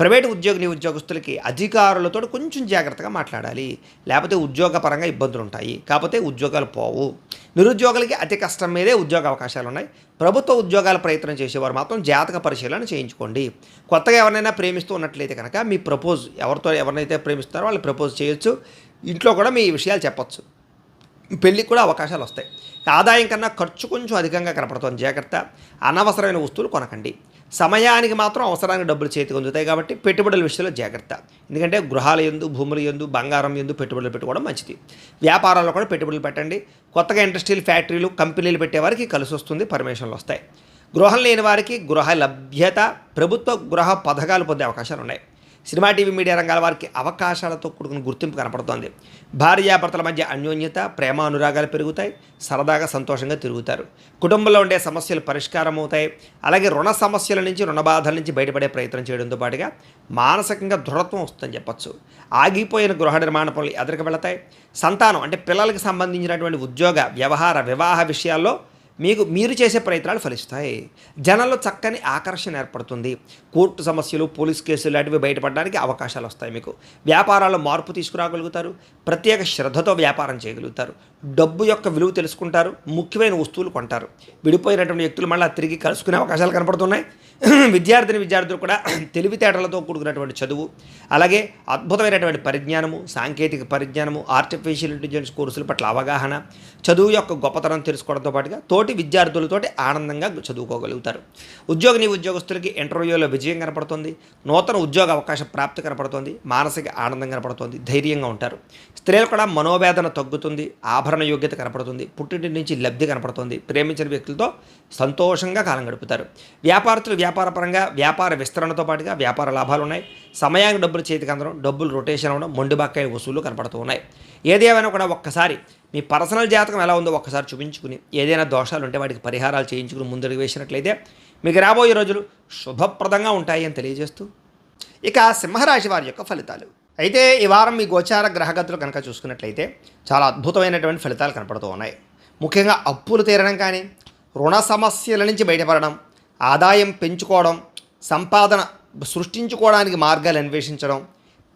ప్రైవేటు ఉద్యోగస్తులకి అధికారులతో కొంచెం జాగ్రత్తగా మాట్లాడాలి, లేకపోతే ఉద్యోగపరంగా ఇబ్బందులు ఉంటాయి. కాకపోతే ఉద్యోగాలు పోవు. నిరుద్యోగులకి అతి కష్టం మీదే ఉద్యోగ అవకాశాలు ఉన్నాయి. ప్రభుత్వ ఉద్యోగాల ప్రయత్నం చేసేవారు మాత్రం జాతక పరిశీలన చేయించుకోండి. కొత్తగా ఎవరినైనా ప్రేమిస్తూ ఉన్నట్లయితే కనుక మీ ప్రపోజ్ ఎవరినైతే ప్రేమిస్తున్నారో వాళ్ళు ప్రపోజ్ చేయొచ్చు. ఇంట్లో కూడా మీ విషయాలు చెప్పొచ్చు. పెళ్ళికి కూడా అవకాశాలు వస్తాయి. ఆదాయం కన్నా ఖర్చు కొంచెం అధికంగా కనపడుతుంది, జాగ్రత్త. అనవసరమైన వస్తువులు కొనకండి. సమయానికి మాత్రం అవసరానికి డబ్బులు చేతికి అందుతాయి కాబట్టి పెట్టుబడుల విషయంలో జాగ్రత్త. ఎందుకంటే గృహాల యందు, భూముల యందు, బంగారం యందు పెట్టుబడులు పెట్టుకోవడం మంచిది. వ్యాపారాల్లో కూడా పెట్టుబడులు పెట్టండి. కొత్తగా ఇండస్ట్రియల్ ఫ్యాక్టరీలు, కంపెనీలు పెట్టేవారికి కలిసి వస్తుంది, పర్మిషన్లు వస్తాయి. గృహం లేని వారికి గృహ లభ్యత, ప్రభుత్వ గృహ పథకాలు పొందే అవకాశాలు ఉన్నాయి. సినిమా, టీవీ, మీడియా రంగాల వారికి అవకాశాలతో కూడుకున్న గుర్తింపు కనపడుతోంది. భార్యాభర్తల మధ్య అన్యోన్యత, ప్రేమ, అనురాగాలు పెరుగుతాయి. సరదాగా సంతోషంగా తిరుగుతారు. కుటుంబంలో ఉండే సమస్యలు పరిష్కారం అవుతాయి. అలాగే రుణ సమస్యల నుంచి, రుణ బాధల నుంచి బయటపడే ప్రయత్నం చేయడంతో పాటుగా మానసికంగా దృఢత్వం వస్తుందని చెప్పచ్చు. ఆగిపోయిన గృహ నిర్మాణ పనులు ఎదురుకు వెళతాయి. సంతానం అంటే పిల్లలకు సంబంధించినటువంటి ఉద్యోగ, వ్యవహార, వివాహ విషయాల్లో మీరు చేసే ప్రయత్నాలు ఫలిస్తాయి. జనంలో చక్కని ఆకర్షణ ఏర్పడుతుంది. కోర్టు సమస్యలు, పోలీస్ కేసులు లాంటివి బయటపడడానికి అవకాశాలు వస్తాయి. మీకు వ్యాపారాల్లో మార్పు తీసుకురాగలుగుతారు. ప్రత్యేక శ్రద్ధతో వ్యాపారం చేయగలుగుతారు. డబ్బు యొక్క విలువ తెలుసుకుంటారు. ముఖ్యమైన వస్తువులు కొంటారు. విడిపోయినటువంటి వ్యక్తులు మళ్ళీ తిరిగి కలుసుకునే అవకాశాలు కనపడుతున్నాయి. విద్యార్థులు కూడా తెలివితేటలతో కూడుకున్నటువంటి చదువు, అలాగే అద్భుతమైనటువంటి పరిజ్ఞానము, సాంకేతిక పరిజ్ఞానము, ఆర్టిఫిషియల్ ఇంటెలిజెన్స్ కోర్సుల పట్ల అవగాహన, చదువు యొక్క గొప్పతనం తెలుసుకోవడంతో పాటుగా తోటి విద్యార్థులతోటి ఆనందంగా చదువుకోగలుగుతారు. ఉద్యోగస్తులకి ఇంటర్వ్యూలో విజయం కనపడుతుంది. నూతన ఉద్యోగ అవకాశ ప్రాప్తి కనపడుతుంది. మానసిక ఆనందం కనపడుతుంది. ధైర్యంగా ఉంటారు. స్త్రీలు కూడా మనోవేదన తగ్గుతుంది. ఆభరణ యోగ్యత కనపడుతుంది. పుట్టింటి నుంచి లబ్ధి కనపడుతుంది. ప్రేమించిన వ్యక్తులతో సంతోషంగా కాలం గడుపుతారు. వ్యాపారస్తులు వ్యాపారపరంగా వ్యాపార విస్తరణతో పాటుగా వ్యాపార లాభాలు ఉన్నాయి. సమయానికి డబ్బులు చేతికి అందడం, డబ్బులు రొటేషన్ అవ్వడం, మొండి బకాయి వసూళ్లు కనపడుతూ ఉన్నాయి. ఏదేమైనా కూడా ఒక్కసారి మీ పర్సనల్ జాతకం ఎలా ఉందో ఒక్కసారి చూపించుకుని, ఏదైనా దోషాలు ఉంటే వాటికి పరిహారాలు చేయించుకుని ముందడుగు వేసినట్లయితే మీకు రాబోయే రోజులు శుభప్రదంగా ఉంటాయి అని తెలియజేస్తూ, ఇక సింహరాశి వారి యొక్క ఫలితాలు. అయితే ఈ వారం మీ గోచార గ్రహగతులు కనుక చూసుకున్నట్లయితే చాలా అద్భుతమైనటువంటి ఫలితాలు కనపడుతూ ఉన్నాయి. ముఖ్యంగా అప్పులు తీరడం కానీ, రుణ సమస్యల నుంచి బయటపడడం, ఆదాయం పెంచుకోవడం, సంపాదన సృష్టించుకోవడానికి మార్గాలు అన్వేషించడం,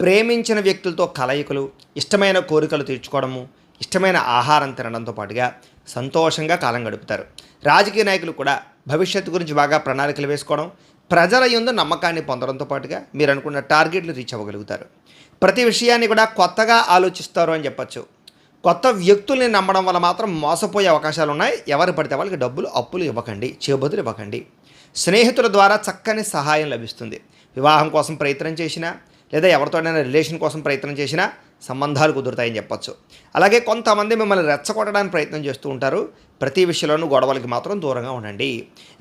ప్రేమించిన వ్యక్తులతో కలయికలు, ఇష్టమైన కోరికలు తీర్చుకోవడము, ఇష్టమైన ఆహారం తినడంతో పాటుగా సంతోషంగా కాలం గడుపుతారు. రాజకీయ నాయకులు కూడా భవిష్యత్తు గురించి బాగా ప్రణాళికలు వేసుకోవడం, ప్రజల యందు నమ్మకాన్ని పొందడంతో పాటుగా మీరు అనుకున్న టార్గెట్లు రీచ్ అవ్వగలుగుతారు. ప్రతి విషయాన్ని కూడా కొత్తగా ఆలోచిస్తారు అని చెప్పచ్చు. కొత్త వ్యక్తుల్ని నమ్మడం వల్ల మాత్రం మోసపోయే అవకాశాలు ఉన్నాయి. ఎవరు పడితే వాళ్ళకి డబ్బులు అప్పులు ఇవ్వకండి, చేబదులు ఇవ్వకండి. స్నేహితుల ద్వారా చక్కని సహాయం లభిస్తుంది. వివాహం కోసం ప్రయత్నం చేసినా, లేదా ఎవరితోనైనా రిలేషన్ కోసం ప్రయత్నం చేసినా సంబంధాలు కుదురుతాయని చెప్పచ్చు. అలాగే కొంతమంది మిమ్మల్ని రెచ్చగొట్టడానికి ప్రయత్నం చేస్తూ ఉంటారు. ప్రతి విషయంలోనూ గొడవలకి మాత్రం దూరంగా ఉండండి.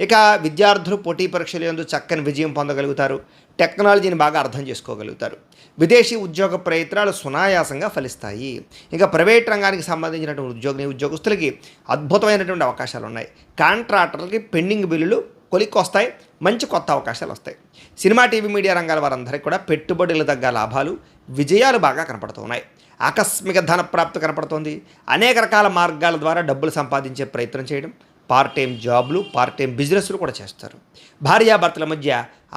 ఇక విద్యార్థులు పోటీ పరీక్షల యందు చక్కని విజయం పొందగలుగుతారు. టెక్నాలజీని బాగా అర్థం చేసుకోగలుగుతారు. విదేశీ ఉద్యోగ ప్రయత్నాలు సునాయాసంగా ఫలిస్తాయి. ఇక ప్రైవేట్ రంగానికి సంబంధించినటువంటి ఉద్యోగస్తులకి అద్భుతమైనటువంటి అవకాశాలు ఉన్నాయి. కాంట్రాక్టర్లకి పెండింగ్ బిల్లులు కొలిక్కొస్తాయి. మంచి కొత్త అవకాశాలు వస్తాయి. సినిమా, టీవీ, మీడియా రంగాల వారందరికీ కూడా పెట్టుబడులు తగ్గ లాభాలు, విజయాలు బాగా కనపడుతున్నాయి. ఆకస్మిక ధన ప్రాప్తి కనపడుతుంది. అనేక రకాల మార్గాల ద్వారా డబ్బులు సంపాదించే ప్రయత్నం చేయడం, పార్ట్ టైం జాబ్లు, పార్ట్ టైం బిజినెస్లు కూడా చేస్తారు. భార్యాభర్తల మధ్య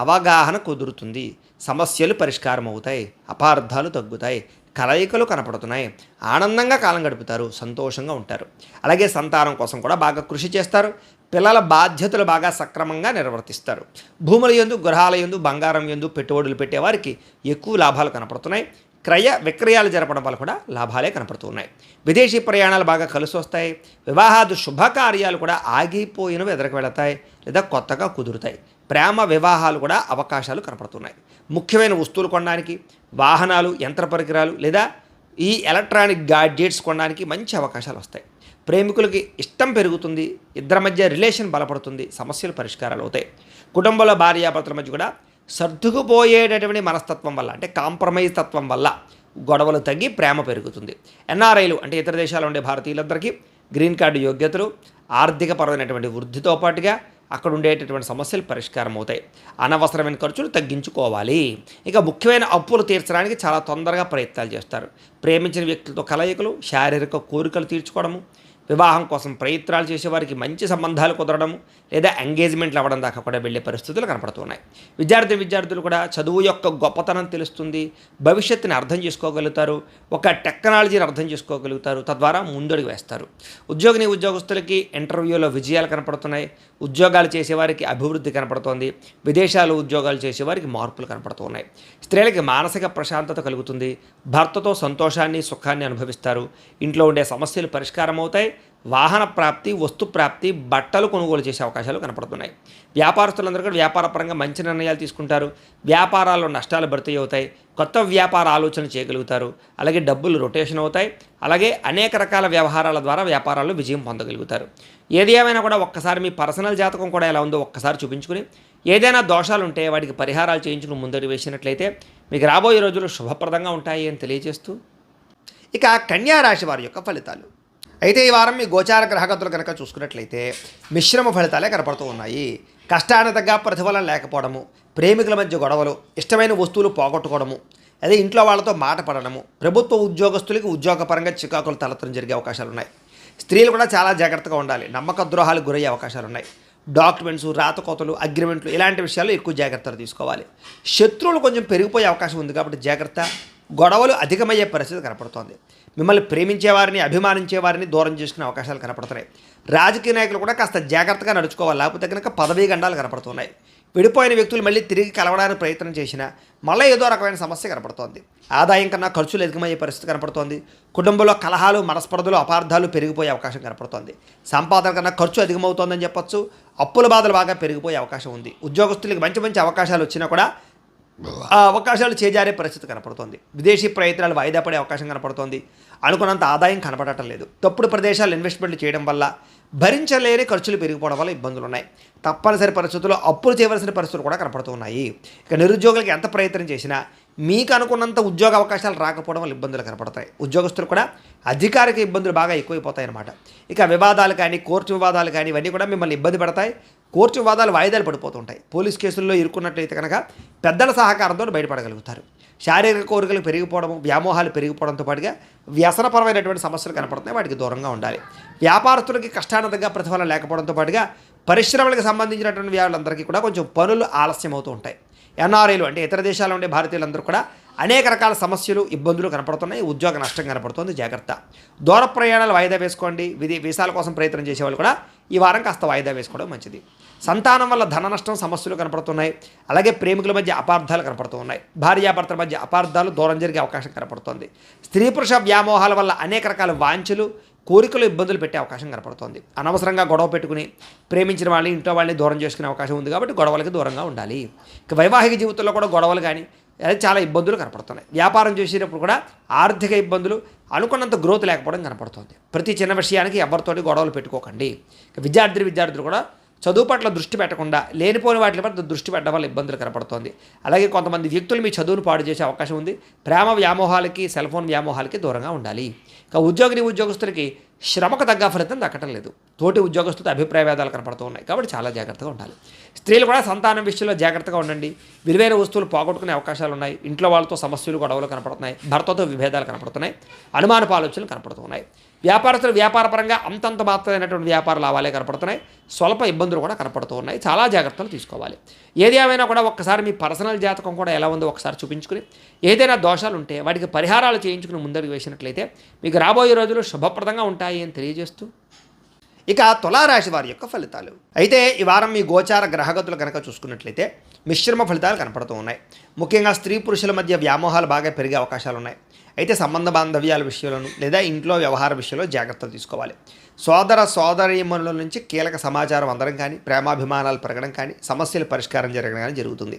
అవగాహన కుదురుతుంది. సమస్యలు పరిష్కారం అవుతాయి. అపార్థాలు తగ్గుతాయి. కలయికలు కనపడుతున్నాయి. ఆనందంగా కాలం గడుపుతారు. సంతోషంగా ఉంటారు. అలాగే సంతానం కోసం కూడా బాగా కృషి చేస్తారు. పిల్లల బాధ్యతలు బాగా సక్రమంగా నిర్వర్తిస్తారు. భూముల యందు, గృహాల యందు, బంగారం యందు పెట్టుబడులు పెట్టేవారికి ఎక్కువ లాభాలు కనపడుతున్నాయి. క్రయ విక్రయాలు జరపడం వల్ల కూడా లాభాలే కనపడుతున్నాయి. విదేశీ ప్రయాణాలు బాగా కలిసి వస్తాయి. వివాహాది శుభకార్యాలు కూడా ఆగిపోయినవి ఎదురుకు వెళతాయి, లేదా కొత్తగా కుదురుతాయి. ప్రేమ వివాహాలు కూడా అవకాశాలు కనపడుతున్నాయి. ముఖ్యమైన వస్తువులు కొనడానికి, వాహనాలు, యంత్ర పరికరాలు, లేదా ఈ ఎలక్ట్రానిక్ గాడ్జెట్స్ కొనడానికి మంచి అవకాశాలు వస్తాయి. ప్రేమికులకి ఇష్టం పెరుగుతుంది. ఇద్దరి మధ్య రిలేషన్ బలపడుతుంది. సమస్యలు పరిష్కారాలు అవుతాయి. కుటుంబంలో భార్యాభర్తల మధ్య కూడా సర్దుకుపోయేటటువంటి మనస్తత్వం వల్ల, అంటే కాంప్రమైజ్ తత్వం వల్ల గొడవలు తగ్గి ప్రేమ పెరుగుతుంది. ఎన్ఆర్ఐలు అంటే ఇతర దేశాల్లో ఉండే భారతీయులందరికీ గ్రీన్ కార్డు యోగ్యతలు, ఆర్థికపరమైనటువంటి వృద్ధితో పాటుగా అక్కడ ఉండేటటువంటి సమస్యలు పరిష్కారం అవుతాయి. అనవసరమైన ఖర్చులు తగ్గించుకోవాలి. ఇక ముఖ్యమైన అప్పులు తీర్చడానికి చాలా తొందరగా ప్రయత్నాలు చేస్తారు. ప్రేమించిన వ్యక్తులతో కలయికలు, శారీరక కోరికలు తీర్చుకోవడము, వివాహం కోసం ప్రయత్నాలు చేసేవారికి మంచి సంబంధాలు కుదరడం లేదా ఎంగేజ్మెంట్లు అవ్వడం దాకా కూడా వెళ్ళే పరిస్థితులు కనపడుతున్నాయి. విద్యార్థులు కూడా చదువు యొక్క గొప్పతనం తెలుస్తుంది, భవిష్యత్తుని అర్థం చేసుకోగలుగుతారు, ఒక టెక్నాలజీని అర్థం చేసుకోగలుగుతారు, తద్వారా ముందడుగు వేస్తారు. ఉద్యోగస్తులకి ఇంటర్వ్యూలో విజయాలు కనపడుతున్నాయి, ఉద్యోగాలు చేసేవారికి అభివృద్ధి కనపడుతోంది, విదేశాలు ఉద్యోగాలు చేసేవారికి మార్పులు కనపడుతున్నాయి. స్త్రీలకి మానసిక ప్రశాంతత కలుగుతుంది, భర్తతో సంతోషాన్ని సుఖాన్ని అనుభవిస్తారు, ఇంట్లో ఉండే సమస్యలు పరిష్కారం అవుతాయి, వాహన ప్రాప్తి, వస్తు ప్రాప్తి, బట్టలు కొనుగోలు చేసే అవకాశాలు కనపడుతున్నాయి. వ్యాపారస్తులందరూ కూడా వ్యాపారపరంగా మంచి నిర్ణయాలు తీసుకుంటారు, వ్యాపారాల్లో నష్టాలు భర్తీ అవుతాయి, కొత్త వ్యాపార ఆలోచన చేయగలుగుతారు, అలాగే డబ్బులు రొటేషన్ అవుతాయి, అలాగే అనేక రకాల వ్యవహారాల ద్వారా వ్యాపారాల్లో విజయం పొందగలుగుతారు. ఏది ఏమైనా కూడా ఒక్కసారి మీ పర్సనల్ జాతకం కూడా ఎలా ఉందో ఒక్కసారి చూపించుకుని ఏదైనా దోషాలు ఉంటే వాటికి పరిహారాలు చేయించుకుని ముందడుగు వేసినట్లయితే మీకు రాబోయే రోజులు శుభప్రదంగా ఉంటాయి అని తెలియజేస్తూ ఇక కన్యా రాశి వారి యొక్క ఫలితాలు. అయితే ఈ వారం మీ గోచార గ్రహగతులు కనుక చూసుకున్నట్లయితే మిశ్రమ ఫలితాలే కనపడుతూ ఉన్నాయి. కష్టానికి తగ్గ ప్రతిఫలం లేకపోవడము, ప్రేమికుల మధ్య గొడవలు, ఇష్టమైన వస్తువులు పోగొట్టుకోవడము, అదే ఇంట్లో వాళ్ళతో మాట పడడము, ప్రభుత్వ ఉద్యోగస్తులకి ఉద్యోగపరంగా చికాకులు తలెత్తడం జరిగే అవకాశాలు ఉన్నాయి. స్త్రీలు కూడా చాలా జాగ్రత్తగా ఉండాలి, నమ్మక ద్రోహాలు గురయ్యే అవకాశాలు ఉన్నాయి. డాక్యుమెంట్స్, రాతకోతలు, అగ్రిమెంట్లు ఇలాంటి విషయాల్లో ఎక్కువ జాగ్రత్తలు తీసుకోవాలి. శత్రువులు కొంచెం పెరిగిపోయే అవకాశం ఉంది కాబట్టి జాగ్రత్త. గొడవలు అధికమయ్యే పరిస్థితి కనపడుతోంది. మిమ్మల్ని ప్రేమించేవారిని, అభిమానించేవారిని దూరం చేసుకునే అవకాశాలు కనపడుతున్నాయి. రాజకీయ నాయకులు కూడా కాస్త జాగ్రత్తగా నడుచుకోవాలి, లేకపోతే కనుక పదవీ గండాలు కనపడుతున్నాయి. విడిపోయిన వ్యక్తులు మళ్ళీ తిరిగి కలవడానికి ప్రయత్నం చేసినా మళ్ళీ ఏదో రకమైన సమస్య కనపడుతోంది. ఆదాయం కన్నా ఖర్చులు అధికమయ్యే పరిస్థితి కనపడుతోంది. కుటుంబంలో కలహాలు, మనస్పర్ధలు, అపార్థాలు పెరిగిపోయే అవకాశం కనపడుతోంది. సంపాదన కన్నా ఖర్చు అధికమవుతోందని చెప్పొచ్చు. అప్పుల బాధలు బాగా పెరిగిపోయే అవకాశం ఉంది. ఉద్యోగస్తులకు మంచి మంచి అవకాశాలు వచ్చినా కూడా ఆ అవకాశాలు చేజారే పరిస్థితి కనపడుతోంది. విదేశీ ప్రయత్నాలు వాయిదా పడే అవకాశం కనపడుతోంది. అనుకున్నంత ఆదాయం కనపడటం లేదు. తప్పుడు ప్రదేశాలు ఇన్వెస్ట్మెంట్లు చేయడం వల్ల భరించలేని ఖర్చులు పెరిగిపోవడం వల్ల ఇబ్బందులు ఉన్నాయి. తప్పనిసరి పరిస్థితుల్లో అప్పులు చేయవలసిన పరిస్థితులు కూడా కనపడుతూ ఉన్నాయి. ఇక నిరుద్యోగులకు ఎంత ప్రయత్నం చేసినా మీకు అనుకున్నంత ఉద్యోగ అవకాశాలు రాకపోవడం వల్ల ఇబ్బందులు కనపడతాయి. ఉద్యోగస్తులు కూడా అధికారిక ఇబ్బందులు బాగా ఎక్కువైపోతాయి అన్నమాట. ఇక వివాదాలు కానీ, కోర్టు వివాదాలు కానీ ఇవన్నీ కూడా మిమ్మల్ని ఇబ్బంది పడతాయి. కోర్టు వివాదాలు వాయిదాలు పడిపోతుంటాయి. పోలీస్ కేసుల్లో ఇరుక్కున్నట్లయితే కనుక పెద్దల సహకారంతో బయటపడగలుగుతారు. శారీరక కోరికలు పెరిగిపోవడం, వ్యామోహాలు పెరిగిపోవడంతో పాటుగా వ్యసనపరమైనటువంటి సమస్యలు కనపడుతున్నాయి, వాటికి దూరంగా ఉండాలి. వ్యాపారస్తులకి కష్టానికి తగ్గ ప్రతిఫలం లేకపోవడంతో పాటుగా పరిశ్రమలకు సంబంధించినటువంటి వాళ్ళందరికీ కూడా కొంచెం పనులు ఆలస్యం అవుతూ ఉంటాయి. ఎన్ఆర్ఐలు అంటే ఇతర దేశాల్లో ఉండే భారతీయులందరూ కూడా అనేక రకాల సమస్యలు, ఇబ్బందులు కనపడుతున్నాయి. ఉద్యోగ నష్టం కనపడుతుంది, జాగ్రత్త. దూర ప్రయాణాలు వాయిదా వేసుకోండి. వీసాల కోసం ప్రయత్నం చేసేవాళ్ళు కూడా ఈ వారం కాస్త వాయిదా వేసుకోవడం మంచిది. సంతానం వల్ల ధన నష్టం, సమస్యలు కనపడుతున్నాయి. అలాగే ప్రేమికుల మధ్య అపార్థాలు కనపడుతూ ఉన్నాయి. భార్యాభర్తల మధ్య అపార్థాలు, దూరం జరిగే అవకాశం కనపడుతోంది. స్త్రీ పురుష వ్యామోహాల వల్ల అనేక రకాల వాంఛలు, కోరికలు, ఇబ్బందులు పెట్టే అవకాశం కనపడుతోంది. అనవసరంగా గొడవ పెట్టుకుని ప్రేమించిన వాళ్ళని, ఇంట్లో వాళ్ళని దూరం చేసుకునే అవకాశం ఉంది కాబట్టి గొడవలకి దూరంగా ఉండాలి. ఇక వైవాహిక జీవితంలో కూడా గొడవలు కానీ అది చాలా ఇబ్బందులు కనపడుతున్నాయి. వ్యాపారం చేసేటప్పుడు కూడా ఆర్థిక ఇబ్బందులు, అనుకున్నంత గ్రోత్ లేకపోవడం కనపడుతుంది. ప్రతి చిన్న విషయానికి ఎవరితోటి గొడవలు పెట్టుకోకండి. విద్యార్థులు కూడా చదువు పట్ల దృష్టి పెట్టకుండా లేనిపోని వాటి పట్ల దృష్టి పెట్టడం వల్ల ఇబ్బందులు కనపడుతోంది. అలాగే కొంతమంది వ్యక్తులు మీ చదువును పాడు చేసే అవకాశం ఉంది. ప్రేమ వ్యామోహాలకి, సెల్ ఫోన్ వ్యామోహాలకి దూరంగా ఉండాలి. ఇక ఉద్యోగస్తులకి శ్రమకు తగ్గ ఫలితం దక్కటం లేదు. తోటి ఉద్యోగస్తులతో అభిప్రాయ భేదాలు కనపడుతూ ఉన్నాయి కాబట్టి చాలా జాగ్రత్తగా ఉండాలి. స్త్రీలు కూడా సంతానం విషయంలో జాగ్రత్తగా ఉండండి. విలువైన వస్తువులు పోగొట్టుకునే అవకాశాలు ఉన్నాయి. ఇంట్లో వాళ్ళతో సమస్యలు, గొడవలు కనపడుతున్నాయి. భర్తతో విభేదాలు కనపడుతున్నాయి. అనుమానపు ఆలోచనలు కనపడుతున్నాయి. వ్యాపారస్తులు వ్యాపారపరంగా అంతంత మాత్రమైనటువంటి వ్యాపార లాభాలే కనపడుతున్నాయి. స్వల్ప ఇబ్బందులు కూడా కనపడుతూ ఉన్నాయి. చాలా జాగ్రత్తలు తీసుకోవాలి. ఏది ఏమైనా కూడా ఒక్కసారి మీ పర్సనల్ జాతకం కూడా ఎలా ఉందో ఒకసారి చూపించుకుని ఏదైనా దోషాలు ఉంటే వాటికి పరిహారాలు చేయించుకుని ముందడుగు వేసినట్లయితే మీకు రాబోయే రోజులు శుభప్రదంగా ఉంటాయి అని తెలియజేస్తూ ఇక తులారాశి వారి యొక్క ఫలితాలు. అయితే ఈ వారం మీ గోచార గ్రహగతులు కనుక చూసుకున్నట్లయితే మిశ్రమ ఫలితాలు కనపడుతూ ఉన్నాయి. ముఖ్యంగా స్త్రీ పురుషుల మధ్య వ్యామోహాలు బాగా పెరిగే అవకాశాలు ఉన్నాయి. అయితే సంబంధ బాంధవ్యాల విషయంలోనూ లేదా ఇంట్లో వ్యవహార విషయంలో జాగ్రత్తలు తీసుకోవాలి. సోదరీమణుల నుంచి కీలక సమాచారం అందడం కానీ, ప్రేమాభిమానాలు పెరగడం కానీ, సమస్యల పరిష్కారం జరగడం కానీ జరుగుతుంది.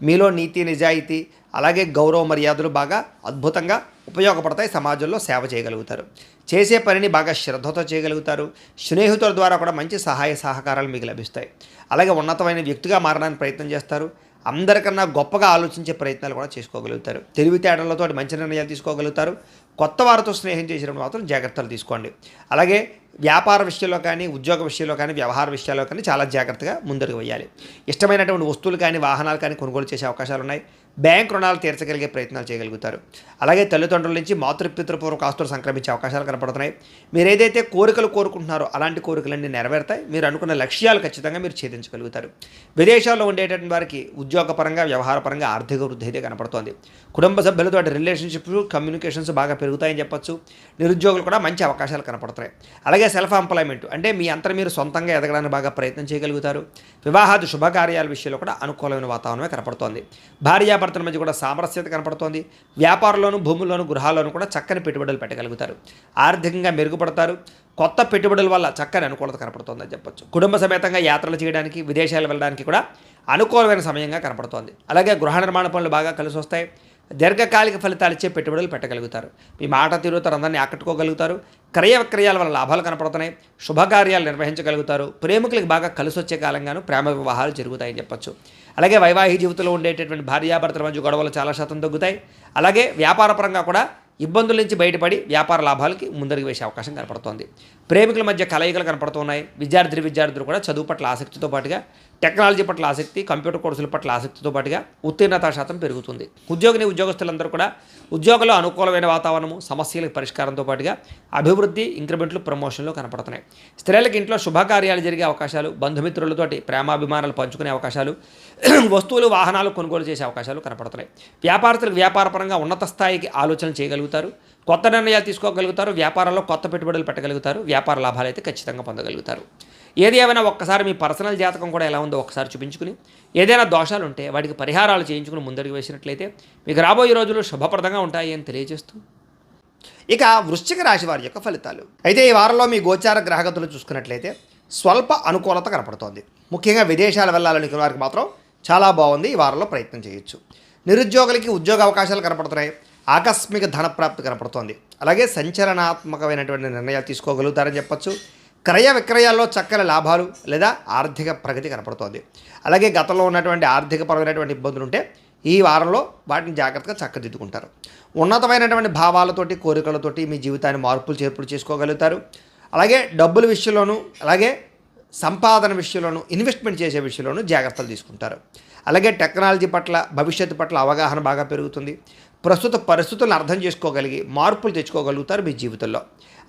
మీలో నీతి, నిజాయితీ, అలాగే గౌరవ మర్యాదలు బాగా అద్భుతంగా ఉపయోగపడతాయి. సమాజంలో సేవ చేయగలుగుతారు. చేసే పనిని బాగా శ్రద్ధతో చేయగలుగుతారు. స్నేహితుల ద్వారా కూడా మంచి సహాయ సహకారాలు మీకు లభిస్తాయి. అలాగే ఉన్నతమైన వ్యక్తిగా మారడానికి ప్రయత్నం చేస్తారు. అందరికన్నా గొప్పగా ఆలోచించే ప్రయత్నాలు కూడా చేసుకోగలుగుతారు. తెలివితేటలతో మంచి నిర్ణయాలు తీసుకోగలుగుతారు. కొత్త వారితో స్నేహం చేసినప్పుడు మాత్రం జాగ్రత్తలు తీసుకోండి. అలాగే వ్యాపార విషయంలో కానీ, ఉద్యోగ విషయంలో కానీ, వ్యవహార విషయాల్లో కానీ చాలా జాగ్రత్తగా ముందడుగు వేయాలి. ఇష్టమైనటువంటి వస్తువులు కానీ, వాహనాలు కానీ కొనుగోలు చేసే అవకాశాలు ఉన్నాయి. బ్యాంక్ రుణాలు తీర్చగలిగే ప్రయత్నాలు చేయగలుగుతారు. అలాగే తల్లిదండ్రుల నుంచి మాతృపితృపూర్వక ఆస్తులు సంక్రమించే అవకాశాలు కనపడుతున్నాయి. మీరు ఏదైతే కోరికలు కోరుకుంటున్నారో అలాంటి కోరికలన్నీ నెరవేరుతాయి. మీరు అనుకున్న లక్ష్యాలు ఖచ్చితంగా మీరు ఛేదించగలుగుతారు. విదేశాల్లో ఉండేటటువంటి వారికి ఉద్యోగపరంగా, వ్యవహారపరంగా ఆర్థిక వృద్ధి అయితే కనపడుతోంది. కుటుంబ సభ్యులతో రిలేషన్షిప్స్, కమ్యూనికేషన్స్ బాగా పెరుగుతాయని చెప్పొచ్చు. నిరుద్యోగులు కూడా మంచి అవకాశాలు కనపడుతున్నాయి. అలాగే సెల్ఫ్ ఎంప్లాయ్మెంట్ అంటే మీ అంతా మీరు సొంతంగా ఎదగడానికి బాగా ప్రయత్నం చేయగలుగుతారు. వివాహాది శుభకార్యాల విషయంలో కూడా అనుకూలమైన వాతావరణమే కనపడుతోంది. భార్యాభర్తల మధ్య కూడా సామరస్యత కనపడుతోంది. వ్యాపారంలోను, భూముల్లోను, గృహాల్లోనూ కూడా చక్కని పెట్టుబడులు పెట్టగలుగుతారు. ఆర్థికంగా మెరుగుపడతారు. కొత్త పెట్టుబడుల వల్ల చక్కని అనుకూలత కనపడుతోందని చెప్పొచ్చు. కుటుంబ సమేతంగా యాత్రలు చేయడానికి, విదేశాలు వెళ్ళడానికి కూడా అనుకూలమైన సమయంగా కనపడుతోంది. అలాగే గృహ నిర్మాణ పనులు బాగా కలిసి వస్తాయి. దీర్ఘకాలిక ఫలితాలు ఇచ్చే పెట్టుబడులు పెట్టగలుగుతారు. మీ మాట తీరుతో అందరినీ ఆకట్టుకోగలుగుతారు. క్రయ విక్రయాల వల్ల లాభాలు కనపడుతున్నాయి. శుభకార్యాలు నిర్వహించగలుగుతారు. ప్రేమికులకు బాగా కలిసి వచ్చే కాలంగాను ప్రేమ వివాహాలు జరుగుతాయని చెప్పొచ్చు. అలాగే వైవాహిక జీవితంలో ఉండేటటువంటి భార్యాభర్తల మధ్య గొడవలు చాలా శాతం తగ్గుతాయి. అలాగే వ్యాపారపరంగా కూడా ఇబ్బందుల నుంచి బయటపడి వ్యాపార లాభాలకి ముందరికి వేసే అవకాశం కనపడుతోంది. ప్రేమికుల మధ్య కలయికలు కనపడుతున్నాయి. విద్యార్థులు కూడా చదువు పట్ల ఆసక్తితో పాటుగా టెక్నాలజీ పట్ల ఆసక్తి, కంప్యూటర్ కోర్సుల పట్ల ఆసక్తితో పాటుగా ఉత్తీర్ణతా శాతం పెరుగుతుంది. ఉద్యోగస్తులందరూ కూడా ఉద్యోగంలో అనుకూలమైన వాతావరణము, సమస్యలకు పరిష్కారంతో పాటుగా అభివృద్ధి, ఇంక్రిమెంట్లు, ప్రమోషన్లు కనపడుతున్నాయి. స్త్రీలకు ఇంట్లో శుభకార్యాలు జరిగే అవకాశాలు, బంధుమిత్రులతోటి ప్రేమాభిమానాలు పంచుకునే అవకాశాలు, వస్తువులు, వాహనాలు కొనుగోలు చేసే అవకాశాలు కనపడుతున్నాయి. వ్యాపారస్తులకు వ్యాపారపరంగా ఉన్నత స్థాయికి ఆలోచనలు చేయగలుగుతారు. కొత్త నిర్ణయాలు తీసుకోగలుగుతారు. వ్యాపారంలో కొత్త పెట్టుబడులు పెట్టగలుగుతారు. వ్యాపార లాభాలు అయితే ఖచ్చితంగా పొందగలుగుతారు. ఏది ఏమైనా ఒక్కసారి మీ పర్సనల్ జాతకం కూడా ఎలా ఉందో ఒకసారి చూపించుకుని, ఏదైనా దోషాలు ఉంటే వాటికి పరిహారాలు చేయించుకుని ముందడుగు వేసినట్లయితే మీకు రాబోయే రోజులు శుభప్రదంగా ఉంటాయి అని తెలియజేస్తూ, ఇక వృశ్చిక రాశి వారి యొక్క ఫలితాలు. అయితే ఈ వారంలో మీ గోచార గ్రహగతులు చూసుకున్నట్లయితే స్వల్ప అనుకూలత కనపడుతోంది. ముఖ్యంగా విదేశాలు వెళ్ళాలని వారికి మాత్రం చాలా బాగుంది. ఈ వారంలో ప్రయత్నం చేయొచ్చు. నిరుద్యోగులకి ఉద్యోగ అవకాశాలు కనపడుతున్నాయి. ఆకస్మిక ధనప్రాప్తి కనపడుతోంది. అలాగే సంచలనాత్మకమైనటువంటి నిర్ణయాలు తీసుకోగలుగుతారని చెప్పొచ్చు. క్రయ విక్రయాల్లో చక్కని లాభాలు లేదా ఆర్థిక ప్రగతి కనపడుతోంది. అలాగే గతంలో ఉన్నటువంటి ఆర్థికపరమైనటువంటి ఇబ్బందులు ఉంటే ఈ వారంలో వాటిని జాగ్రత్తగా చక్కదిద్దుకుంటారు. ఉన్నతమైనటువంటి భావాలతోటి, కోరికలతోటి మీ జీవితాన్ని మార్పులు చేర్పులు చేసుకోగలుగుతారు. అలాగే డబ్బుల విషయంలోనూ, అలాగే సంపాదన విషయంలోనూ, ఇన్వెస్ట్మెంట్ చేసే విషయంలోనూ జాగ్రత్తలు తీసుకుంటారు. అలాగే టెక్నాలజీ పట్ల, భవిష్యత్తు పట్ల అవగాహన బాగా పెరుగుతుంది. ప్రస్తుత పరిస్థితులను అర్థం చేసుకోగలిగి మార్పులు తెచ్చుకోగలుగుతారు మీ జీవితంలో.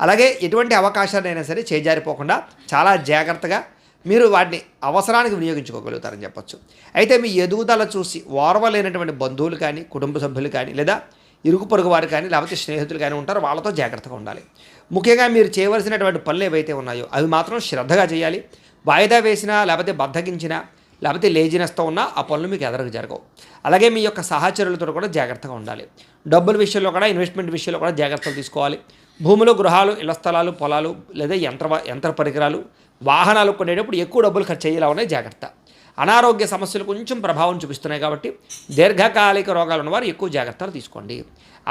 అలాగే ఎటువంటి అవకాశాలైనా సరే చేజారిపోకుండా చాలా జాగ్రత్తగా మీరు వాటిని అవసరానికి వినియోగించుకోగలుగుతారని చెప్పొచ్చు. అయితే మీ ఎదుగుదల చూసి ఓర్వలేనటువంటి బంధువులు కానీ, కుటుంబ సభ్యులు కానీ, లేదా ఇరుగు పొరుగు వారు కానీ, లేకపోతే స్నేహితులు కానీ ఉంటారు. వాళ్ళతో జాగ్రత్తగా ఉండాలి. ముఖ్యంగా మీరు చేయవలసినటువంటి పనులు ఏవైతే ఉన్నాయో అవి మాత్రం శ్రద్ధగా చేయాలి. వాయిదా వేసినా, లేకపోతే బద్దగించినా, లేకపోతే లేజినెస్తో ఉన్నా ఆ పనులు మీకు ఎదరకు జరగవు. అలాగే మీ యొక్క సహచరులతో కూడా జాగ్రత్తగా ఉండాలి. డబ్బుల విషయంలో కూడా, ఇన్వెస్ట్మెంట్ విషయంలో కూడా జాగ్రత్తలు తీసుకోవాలి. భూములు, గృహాలు, ఇళ్ల స్థలాలు, పొలాలు లేదా యంత్ర పరికరాలు, వాహనాలు కొనేటప్పుడు ఎక్కువ డబ్బులు ఖర్చు చేయాలా ఉన్నాయి జాగ్రత్త. అనారోగ్య సమస్యలు కొంచెం ప్రభావం చూపిస్తున్నాయి కాబట్టి దీర్ఘకాలిక రోగాలు ఉన్నవారు ఎక్కువ జాగ్రత్తలు తీసుకోండి.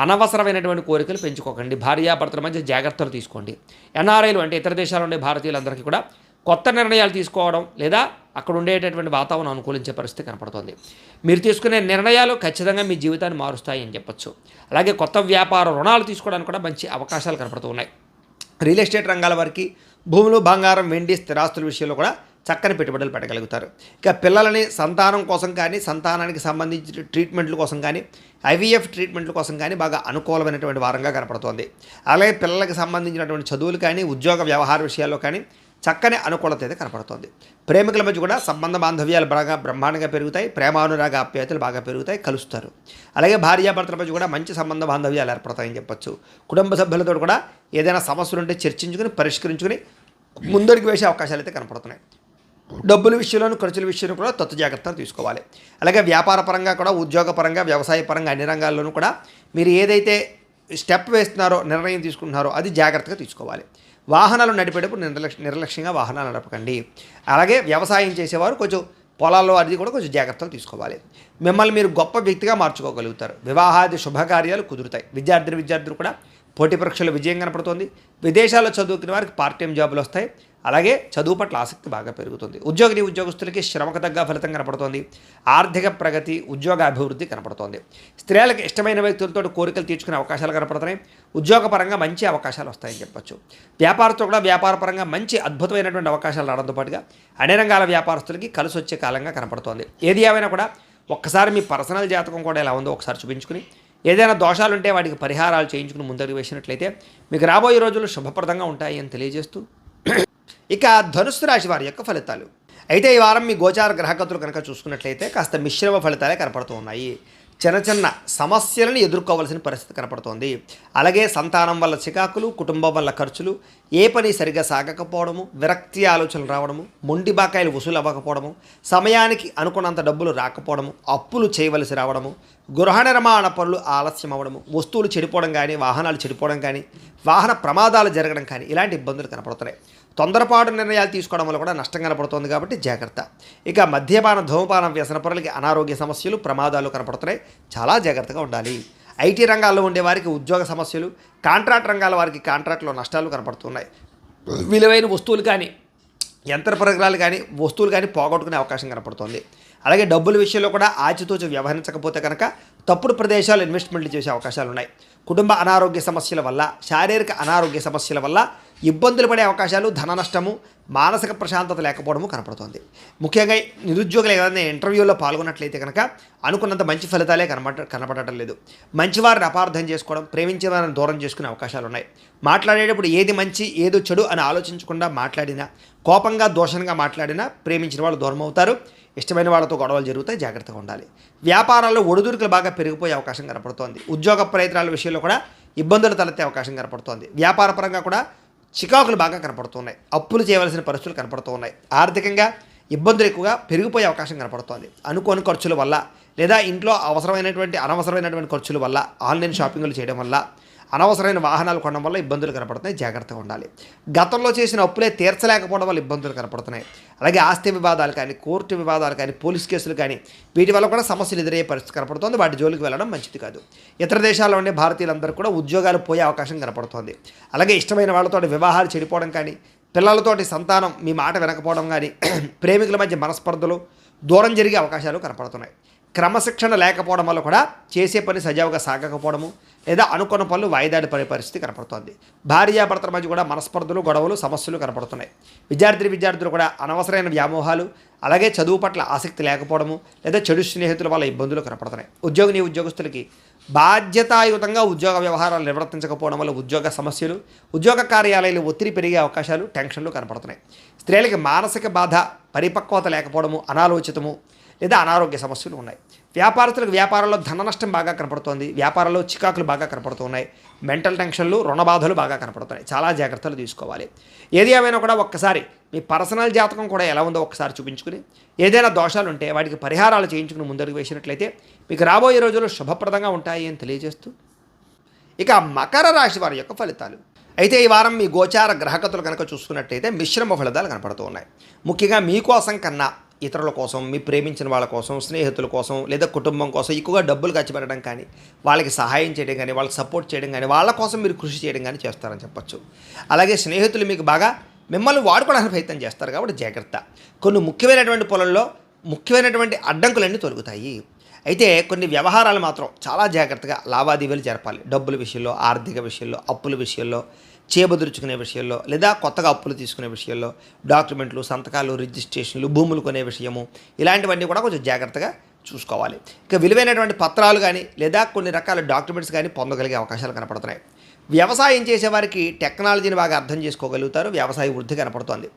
అనవసరమైనటువంటి కోరికలు పెంచుకోకండి. భార్యాభర్తల మధ్య జాగ్రత్తలు తీసుకోండి. ఎన్ఆర్ఐలు అంటే ఇతర దేశాలు ఉండే భారతీయులందరికీ కూడా కొత్త నిర్ణయాలు తీసుకోవడం లేదా అక్కడ ఉండేటటువంటి వాతావరణం అనుకూలించే పరిస్థితి కనపడుతుంది. మీరు తీసుకునే నిర్ణయాలు ఖచ్చితంగా మీ జీవితాన్ని మారుస్తాయి అని చెప్పొచ్చు. అలాగే కొత్త వ్యాపార రుణాలు తీసుకోవడానికి కూడా మంచి అవకాశాలు కనపడుతూ ఉన్నాయి. రియల్ ఎస్టేట్ రంగాల వారికి భూములు, బంగారం, వెండి, స్థిరాస్తుల విషయంలో కూడా చక్కని పెట్టుబడులు పెట్టగలుగుతారు. ఇక పిల్లలని సంతానం కోసం కానీ, సంతానానికి సంబంధించిన ట్రీట్మెంట్ల కోసం కానీ, ఐవీఎఫ్ ట్రీట్మెంట్ల కోసం కానీ బాగా అనుకూలమైనటువంటి వారంగా కనపడుతోంది. అలాగే పిల్లలకు సంబంధించినటువంటి చదువులు కానీ, ఉద్యోగ వ్యవహార విషయాల్లో కానీ చక్కని అనుకూలత అయితే కనపడుతోంది. ప్రేమికుల మధ్య కూడా సంబంధ బాంధవ్యాలు బాగా బ్రహ్మాండంగా పెరుగుతాయి. ప్రేమానురాగ ఆప్యాయతలు బాగా పెరుగుతాయి, కలుస్తారు. అలాగే భార్యాభర్తల మధ్య కూడా మంచి సంబంధ బాంధవ్యాలు ఏర్పడతాయని చెప్పొచ్చు. కుటుంబ సభ్యులతో కూడా ఏదైనా సమస్యలు ఉంటే చర్చించుకుని, పరిష్కరించుకుని ముందడుగు వేసే అవకాశాలు అయితే కనపడుతున్నాయి. డబ్బుల విషయంలోనూ, ఖర్చుల విషయంలో కూడా తత్తు జాగ్రత్తలు తీసుకోవాలి. అలాగే వ్యాపార పరంగా కూడా, ఉద్యోగపరంగా, వ్యవసాయ పరంగా అన్ని రంగాల్లోనూ కూడా మీరు ఏదైతే స్టెప్ వేస్తున్నారో, నిర్ణయం తీసుకుంటున్నారో అది జాగ్రత్తగా తీసుకోవాలి. వాహనాలు నడిపేటప్పుడు నిర్లక్ష్యంగా వాహనాలు నడపకండి. అలాగే వ్యవసాయం చేసేవారు కొంచెం పొలాల్లో అది కూడా కొంచెం జాగ్రత్తలు తీసుకోవాలి. మిమ్మల్ని మీరు గొప్ప వ్యక్తిగా మార్చుకోగలుగుతారు. వివాహాది శుభకార్యాలు కుదురుతాయి. విద్యార్థులు కూడా పోటీ పరీక్షలు విజయం కనపడుతుంది. విదేశాల్లో చదువుకునే వారికి పార్ట్ టైం జాబులు వస్తాయి. అలాగే చదువు పట్ల ఆసక్తి బాగా పెరుగుతుంది. ఉద్యోగస్తులకి శ్రమకు తగ్గ ఫలితం కనపడుతోంది. ఆర్థిక ప్రగతి, ఉద్యోగ అభివృద్ధి కనపడుతోంది. స్త్రీలకు ఇష్టమైన వ్యక్తులతో కోరికలు తీర్చుకునే అవకాశాలు కనపడుతున్నాయి. ఉద్యోగపరంగా మంచి అవకాశాలు వస్తాయని చెప్పొచ్చు. వ్యాపారస్తులు కూడా వ్యాపారపరంగా మంచి అద్భుతమైనటువంటి అవకాశాలు రావడంతో పాటుగా అన్ని రంగాల వ్యాపారస్తులకి కలిసి వచ్చే కాలంగా కనపడుతోంది. ఏది ఏమైనా కూడా ఒక్కసారి మీ పర్సనల్ జాతకం కూడా ఎలా ఉందో ఒకసారి చూపించుకుని ఏదైనా దోషాలుంటే వాటికి పరిహారాలు చేయించుకుని ముందడుగు వేసినట్లయితే మీకు రాబోయే రోజులు శుభప్రదంగా ఉంటాయి అని తెలియజేస్తూ ఇక ధనుస్సు రాశి వారి యొక్క ఫలితాలు. అయితే ఈ వారం మీ గోచార గ్రహగతులు కనుక చూసుకున్నట్లయితే కాస్త మిశ్రమ ఫలితాలే కనపడుతూ ఉన్నాయి. చిన్న చిన్న సమస్యలను ఎదుర్కోవాల్సిన పరిస్థితి కనపడుతోంది. అలాగే సంతానం వల్ల చికాకులు, కుటుంబం వల్ల ఖర్చులు, ఏ పని సరిగా సాగకపోవడము, విరక్తి ఆలోచనలు రావడము, మొండి బాకాయలు వసూలు అవ్వకపోవడము, సమయానికి అనుకున్నంత డబ్బులు రాకపోవడము, అప్పులు చేయవలసి రావడము, గృహ నిర్మాణ పనులు ఆలస్యం అవ్వడము, వస్తువులు చెడిపోవడం కానీ, వాహనాలు చెడిపోవడం కానీ, వాహన ప్రమాదాలు జరగడం కానీ ఇలాంటి ఇబ్బందులు కనపడుతున్నాయి. తొందరపాటు నిర్ణయాలు తీసుకోవడం వల్ల కూడా నష్టం కనపడుతుంది కాబట్టి జాగ్రత్త. ఇక మద్యపాన, ధూమపానం, వ్యసనపరులకి అనారోగ్య సమస్యలు, ప్రమాదాలు కనపడుతున్నాయి. చాలా జాగ్రత్తగా ఉండాలి. ఐటీ రంగాల్లో ఉండే వారికి ఉద్యోగ సమస్యలు, కాంట్రాక్ట్ రంగాల వారికి కాంట్రాక్ట్లో నష్టాలు కనపడుతున్నాయి. విలువైన వస్తువులు కానీ, యంత్ర పరికరాలు కానీ, వస్తువులు కానీ పోగొట్టుకునే అవకాశం కనపడుతుంది. అలాగే డబ్బుల విషయంలో కూడా ఆచితూచి వ్యవహరించకపోతే కనుక తప్పుడు ప్రదేశాలు ఇన్వెస్ట్మెంట్లు చేసే అవకాశాలు ఉన్నాయి. కుటుంబ అనారోగ్య సమస్యల వల్ల, శారీరక అనారోగ్య సమస్యల వల్ల ఇబ్బందులు పడే అవకాశాలు, ధన నష్టము, మానసిక ప్రశాంతత లేకపోవడము కనపడుతుంది. ముఖ్యంగా నిరుద్యోగులు ఏదైనా ఇంటర్వ్యూలో పాల్గొన్నట్లయితే కనుక అనుకున్నంత మంచి ఫలితాలే కనపడటం లేదు. మంచివారిని అపార్థం చేసుకోవడం, ప్రేమించే వారిని దూరం చేసుకునే అవకాశాలు ఉన్నాయి. మాట్లాడేటప్పుడు ఏది మంచి ఏదో చెడు అని ఆలోచించకుండా మాట్లాడినా, కోపంగా దోషంగా మాట్లాడినా ప్రేమించిన వాళ్ళు దూరం అవుతారు. ఇష్టమైన వాళ్ళతో గొడవలు జరుగుతాయి. జాగ్రత్తగా ఉండాలి. వ్యాపారాల్లో ఒడిదుడుకులు బాగా పెరిగిపోయే అవకాశం కనపడుతోంది. ఉద్యోగ ప్రయత్నాల విషయంలో కూడా ఇబ్బందులు తలెత్తే అవకాశం కనపడుతోంది. వ్యాపార పరంగా కూడా చికాకులు బాగా కనపడుతున్నాయి. అప్పులు చేయవలసిన పరిస్థితులు కనపడుతూ ఉన్నాయి. ఆర్థికంగా ఇబ్బందులు ఎక్కువగా పెరిగిపోయే అవకాశం కనపడుతోంది. అనుకోని ఖర్చుల వల్ల లేదా ఇంట్లో అనవసరమైనటువంటి ఖర్చుల వల్ల, ఆన్లైన్ షాపింగ్లు చేయడం వల్ల, అనవసరమైన వాహనాలు కొనడం వల్ల ఇబ్బందులు కనపడుతున్నాయి. జాగ్రత్తగా ఉండాలి. గతంలో చేసిన అప్పులే తీర్చలేకపోవడం వల్ల ఇబ్బందులు కనపడుతున్నాయి. అలాగే ఆస్తి వివాదాలు కానీ, కోర్టు వివాదాలు కానీ, పోలీస్ కేసులు కానీ వీటి వల్ల కూడా సమస్యలు ఎదురయ్యే పరిస్థితి కనపడుతుంది. వాటి జోలికి వెళ్ళడం మంచిది కాదు. ఇతర దేశాల్లో ఉండే భారతీయులందరూ కూడా ఉద్యోగాలు పోయే అవకాశం కనపడుతుంది. అలాగే ఇష్టమైన వాళ్ళతో వివాహాలు చెడిపోవడం కానీ, పిల్లలతోటి సంతానం మీ మాట వినకపోవడం కానీ, ప్రేమికుల మధ్య మనస్పర్ధలు, దూరం జరిగే అవకాశాలు కనపడుతున్నాయి. క్రమశిక్షణ లేకపోవడం వల్ల కూడా చేసే పని సజావుగా సాగకపోవడము లేదా అనుకున్న పనులు వాయిదాడి పడే పరిస్థితి కనపడుతోంది. భార్యాభర్తల మధ్య కూడా మనస్పర్ధలు, గొడవలు, సమస్యలు కనపడుతున్నాయి. విద్యార్థులు కూడా అనవసరమైన వ్యామోహాలు, అలాగే చదువు పట్ల ఆసక్తి లేకపోవడము లేదా చెడు స్నేహితుల వల్ల ఇబ్బందులు కనపడుతున్నాయి. ఉద్యోగస్తులకి బాధ్యతాయుతంగా ఉద్యోగ వ్యవహారాలు నిర్వర్తించకపోవడం వల్ల ఉద్యోగ సమస్యలు, ఉద్యోగ కార్యాలయాలు ఒత్తిడి పెరిగే అవకాశాలు, టెన్షన్లు కనపడుతున్నాయి. స్త్రీలకి మానసిక బాధ, పరిపక్వత లేకపోవడము, అనాలోచితము లేదా అనారోగ్య సమస్యలు ఉన్నాయి. వ్యాపారస్తులకు వ్యాపారంలో ధన నష్టం బాగా కనపడుతోంది. వ్యాపారంలో చికాకులు బాగా కనపడుతున్నాయి. మెంటల్ టెన్షన్లు, రుణ బాధలు బాగా కనపడుతున్నాయి. చాలా జాగ్రత్తలు తీసుకోవాలి. ఏది ఏమైనా కూడా ఒక్కసారి మీ పర్సనల్ జాతకం కూడా ఎలా ఉందో ఒకసారి చూపించుకుని ఏదైనా దోషాలు ఉంటే వాటికి పరిహారాలు చేయించుకుని ముందడుగు వేసినట్లయితే మీకు రాబోయే రోజులు శుభప్రదంగా ఉంటాయి అని తెలియజేస్తూ ఇక మకర రాశి వారి యొక్క ఫలితాలు. అయితే ఈ వారం మీ గోచార గ్రహగతులు కనుక చూసుకున్నట్టయితే మిశ్రమ ఫలితాలు కనపడుతూ ఉన్నాయి. ముఖ్యంగా మీకోసం కన్నా ఇతరుల కోసం, మీ ప్రేమించిన వాళ్ళ కోసం, స్నేహితుల కోసం లేదా కుటుంబం కోసం ఎక్కువగా డబ్బులు ఖర్చు పెట్టడం కానీ, వాళ్ళకి సహాయం చేయడం కానీ, వాళ్ళకి సపోర్ట్ చేయడం కానీ, వాళ్ళ కోసం మీరు కృషి చేయడం కానీ చేస్తారని చెప్పచ్చు. అలాగే స్నేహితులు మీకు బాగా మిమ్మల్ని వాడుకోవడానికి ప్రయత్నం చేస్తారు కాబట్టి జాగ్రత్త. కొన్ని ముఖ్యమైనటువంటి పొలంలో ముఖ్యమైనటువంటి అడ్డంకులన్నీ తొలగుతాయి. అయితే కొన్ని వ్యవహారాలు మాత్రం చాలా జాగ్రత్తగా లావాదేవీలు జరపాలి. డబ్బుల విషయంలో, ఆర్థిక విషయంలో, అప్పుల విషయంలో, చేబదుర్చుకునే విషయంలో లేదా కొత్తగా అప్పులు తీసుకునే విషయంలో, డాక్యుమెంట్లు, సంతకాలు, రిజిస్ట్రేషన్లు, భూములు కొనే విషయము ఇలాంటివన్నీ కూడా కొంచెం జాగ్రత్తగా చూసుకోవాలి. ఇక విలువైనటువంటి పత్రాలు కానీ లేదా కొన్ని రకాల డాక్యుమెంట్స్ కానీ పొందగలిగే అవకాశాలు కనపడుతున్నాయి. వ్యవసాయం చేసేవారికి టెక్నాలజీని బాగా అర్థం చేసుకోగలుగుతారు. వ్యవసాయ వృద్ధి కనపడుతోంది.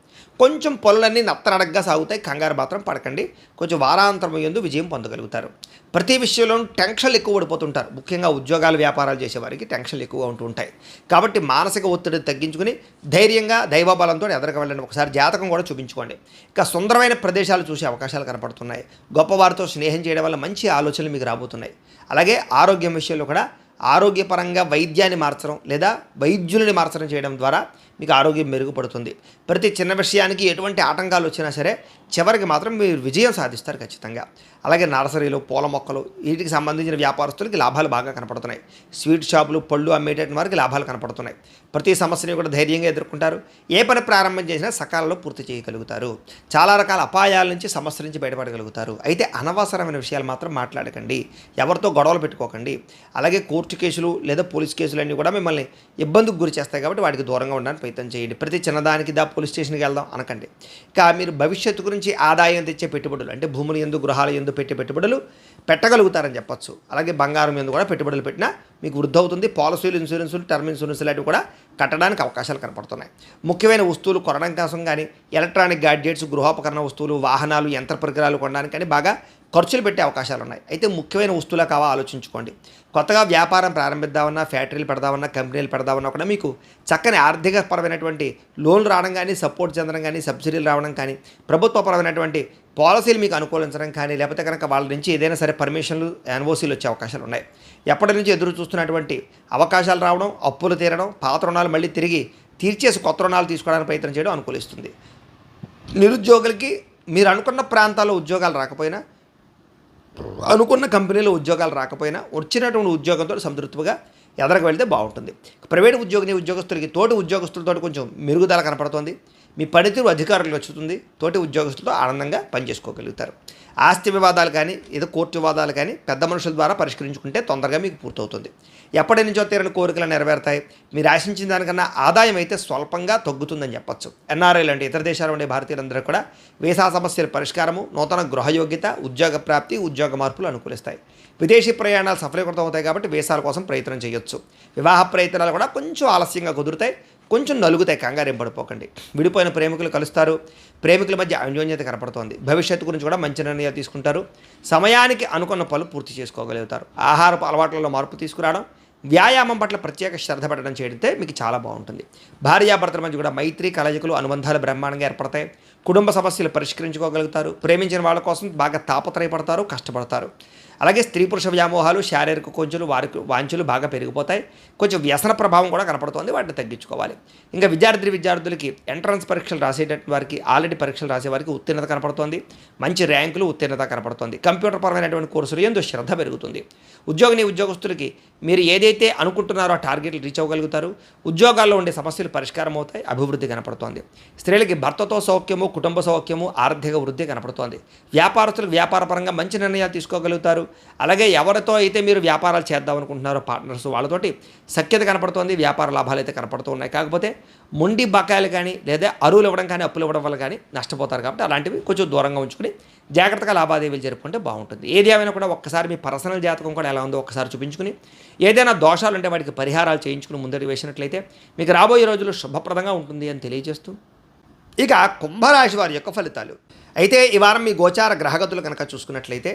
కొంచెం పనులన్నీ నత్తనడగ్గా సాగుతాయి. కంగారు మాత్రం పడకండి. కొంచెం వారాంతరం యందు విజయం పొందగలుగుతారు. ప్రతి విషయంలోనూ టెన్షన్లు ఎక్కువ పడిపోతుంటారు. ముఖ్యంగా ఉద్యోగాలు, వ్యాపారాలు చేసేవారికి టెన్షన్లు ఎక్కువగా ఉంటూ ఉంటాయి. కాబట్టి మానసిక ఒత్తిడిని తగ్గించుకుని ధైర్యంగా దైవబలంతో ఎదరికి వెళ్ళండి. ఒకసారి జాతకం కూడా చూపించుకోండి. ఇక సుందరమైన ప్రదేశాలు చూసే అవకాశాలు కనపడుతున్నాయి. గొప్పవారితో స్నేహం చేయడం వల్ల మంచి ఆలోచనలు మీకు రాబోతున్నాయి. అలాగే ఆరోగ్యం విషయంలో కూడా ఆరోగ్యపరంగా వైద్యాన్ని మార్చడం లేదా వైద్యులని మార్చడం చేయడం ద్వారా మీకు ఆరోగ్యం మెరుగుపడుతుంది. ప్రతి చిన్న విషయానికి ఎటువంటి ఆటంకాలు వచ్చినా సరే చివరికి మాత్రం మీరు విజయం సాధిస్తారు ఖచ్చితంగా. అలాగే నర్సరీలు, పూల మొక్కలు వీటికి సంబంధించిన వ్యాపారస్తులకి లాభాలు బాగా కనపడుతున్నాయి. స్వీట్ షాపులు, పళ్ళు అమ్మేటటువంటి వారికి లాభాలు కనపడుతున్నాయి. ప్రతి సమస్యని కూడా ధైర్యంగా ఎదుర్కొంటారు. ఏ పని ప్రారంభం చేసినా సకాలంలో పూర్తి చేయగలుగుతారు. చాలా రకాల అపాయాల నుంచి సమస్యల నుంచి బయటపడగలుగుతారు. అయితే అనవసరమైన విషయాలు మాత్రం మాట్లాడకండి, ఎవరితో గొడవలు పెట్టుకోకండి. అలాగే కోర్టు కేసులు లేదా పోలీస్ కేసులు అన్నీ కూడా మిమ్మల్ని ఇబ్బందికి గురి చేస్తాయి కాబట్టి వాటికి దూరంగా ఉండడానికి ప్రయత్నం చేయండి. ప్రతి చిన్నదానికి పోలీస్ స్టేషన్కి వెళ్దాం అనకండి. ఇక మీరు భవిష్యత్తు గురించి ఆదాయం తెచ్చే పెట్టుబడులు అంటే భూములు ఎందు గృహాలు ఎందు పెట్టే పెట్టుబడులు పెట్టగలుగుతారని చెప్పొచ్చు. అలాగే బంగారం ఎందు కూడా పెట్టుబడులు పెట్టినా మీకు వృద్ధి అవుతుంది. పాలసీలు, ఇన్సూరెన్సులు, టర్మ్ ఇన్సూరెన్స్ లాంటివి కూడా కట్టడానికి అవకాశాలు కనపడుతున్నాయి. ముఖ్యమైన వస్తువులు కొనడం కోసం కానీ, ఎలక్ట్రానిక్ గ్యాడ్జెట్స్, గృహోపకరణ వస్తువులు, వాహనాలు, యంత్ర పరికరాలు కొనడానికి కానీ బాగా ఖర్చులు పెట్టే అవకాశాలు ఉన్నాయి. అయితే ముఖ్యమైన వస్తువులా కావా ఆలోచించుకోండి. కొత్తగా వ్యాపారం ప్రారంభిద్దామన్నా, ఫ్యాక్టరీలు పెడదామన్నా, కంపెనీలు పెడదామన్నా కూడా మీకు చక్కని ఆర్థికపరమైనటువంటి లోన్లు రావడం కానీ, సపోర్ట్ చెందడం కానీ, సబ్సిడీలు రావడం కానీ, ప్రభుత్వపరమైనటువంటి పాలసీలు మీకు అనుకూలించడం కానీ, లేకపోతే కనుక వాళ్ళ నుంచి ఏదైనా సరే పర్మిషన్లు, ఎన్ఓసీలు వచ్చే అవకాశాలు ఉన్నాయి. ఎప్పటి నుంచి ఎదురు చూస్తున్నటువంటి అవకాశాలు రావడం, అప్పులు తీరడం, పాత రుణాలు మళ్ళీ తిరిగి తీర్చేసి కొత్త రుణాలు తీసుకోవడానికి ప్రయత్నం చేయడం అనుకూలిస్తుంది. నిరుద్యోగులకి మీరు అనుకున్న ప్రాంతాల్లో ఉద్యోగాలు రాకపోయినా, అనుకున్న కంపెనీలో ఉద్యోగాలు రాకపోయినా వచ్చినటువంటి ఉద్యోగంతో సంతృప్తిగా ఎదరకు వెళ్తే బాగుంటుంది. ప్రైవేట్ ఉద్యోగస్తులకి తోటి ఉద్యోగస్తులతో కొంచెం మెరుగుదల కనపడుతుంది. మీ పనితీరు అధికారులకు వచ్చుతుంది. తోటి ఉద్యోగస్తులతో ఆనందంగా పనిచేసుకోగలుగుతారు. ఆస్తి వివాదాలు కానీ, ఏదో కోర్టు వివాదాలు కానీ పెద్ద మనుషుల ద్వారా పరిష్కరించుకుంటే తొందరగా మీకు పూర్తవుతుంది. ఎప్పటి నుంచో తీరని కోరికలు నెరవేరుతాయి. మీరు ఆశించిన దానికన్నా ఆదాయం అయితే స్వల్పంగా తగ్గుతుందని చెప్పొచ్చు. ఎన్ఆర్ఐలు అంటే ఇతర దేశాల ఉండే భారతీయులందరూ కూడా వీసా సమస్యల పరిష్కారము, నూతన గృహయోగ్యత, ఉద్యోగ ప్రాప్తి, ఉద్యోగ మార్పులు అనుకూలిస్తాయి. విదేశీ ప్రయాణాలు సఫలీకృతం అవుతాయి కాబట్టి వీసాల కోసం ప్రయత్నం చేయొచ్చు. వివాహ ప్రయత్నాలు కూడా కొంచెం ఆలస్యంగా కుదురుతాయి, కొంచెం నలుగుతాయి, కంగారేం పడిపోకండి. విడిపోయిన ప్రేమికులు కలుస్తారు. ప్రేమికుల మధ్య అన్యోన్యత కనపడుతోంది. భవిష్యత్తు గురించి కూడా మంచి నిర్ణయాలు తీసుకుంటారు. సమయానికి అనుకున్న పనులు పూర్తి చేసుకోగలుగుతారు. ఆహారపు అలవాట్లలో మార్పు తీసుకురావడం, వ్యాయామం పట్ల ప్రత్యేక శ్రద్ధ పెట్టడం చేయడితే మీకు చాలా బాగుంటుంది. భార్యాభర్తల మధ్య కూడా మైత్రి, కలయికలు, అనుబంధాలు బ్రహ్మాండంగా ఏర్పడతాయి. కుటుంబ సమస్యలు పరిష్కరించుకోగలుగుతారు. ప్రేమించిన వాళ్ళ కోసం బాగా తాపత్రయపడతారు, కష్టపడతారు. అలాగే స్త్రీ పురుష వ్యామోహాలు, శారీరక కొంచెలు, వాంఛలు బాగా పెరిగిపోతాయి. కొంచెం వ్యసన ప్రభావం కూడా కనపడుతుంది, వాటిని తగ్గించుకోవాలి. ఇంకా విద్యార్థులకి ఎంట్రన్స్ పరీక్షలు రాసేటటువంటి వారికి, ఆల్రెడీ పరీక్షలు రాసే వారికి ఉత్తీర్ణత కనపడుతుంది. మంచి ర్యాంకులు, ఉత్తీర్ణత కనపడుతుంది. కంప్యూటర్ పరమైనటువంటి కోర్సులు ఎందు శ్రద్ధ పెరుగుతుంది. ఉద్యోగస్తులకి మీరు ఏదైతే అనుకుంటున్నారో ఆ టార్గెట్లు రీచ్ అవ్వగలుగుతారు. ఉద్యోగాల్లో ఉండే సమస్యలు పరిష్కారం అవుతాయి, అభివృద్ధి కనపడుతోంది. స్త్రీలకి భర్తతో సౌఖ్యము, కుటుంబ సౌఖ్యము, ఆర్థిక వృద్ధి కనపడుతోంది. వ్యాపారస్తులకు వ్యాపారపరంగా మంచి నిర్ణయాలు తీసుకోగలుగుతారు. అలాగే ఎవరితో అయితే మీరు వ్యాపారాలు చేద్దాం అనుకుంటున్నారో పార్ట్నర్స్, వాళ్ళతోటి సఖ్యత కనపడుతోంది. వ్యాపార లాభాలు అయితే కనపడుతూ ఉన్నాయి. కాకపోతే మొండి బకాయిలు కానీ, లేదా అరువులు ఇవ్వడం కానీ, అప్పులు ఇవ్వడం వల్ల కానీ నష్టపోతారు. కాబట్టి అలాంటివి కొంచెం దూరంగా ఉంచుకుని జాగ్రత్తగా లావాదేవీలు జరుపుకుంటే బాగుంటుంది. ఏది ఏమైనా కూడా ఒక్కసారి మీ పర్సనల్ జాతకం కూడా ఎలా ఉందో ఒక్కసారి చూపించుకుని, ఏదైనా దోషాలు ఉంటే వాటికి పరిహారాలు చేయించుకుని ముందడి వేసినట్లయితే మీకు రాబోయే రోజులు శుభప్రదంగా ఉంటుంది అని తెలియజేస్తూ, ఇక కుంభరాశి వారి యొక్క ఫలితాలు. అయితే ఈ వారం మీ గోచార గ్రహగతులు కనుక చూసుకున్నట్లయితే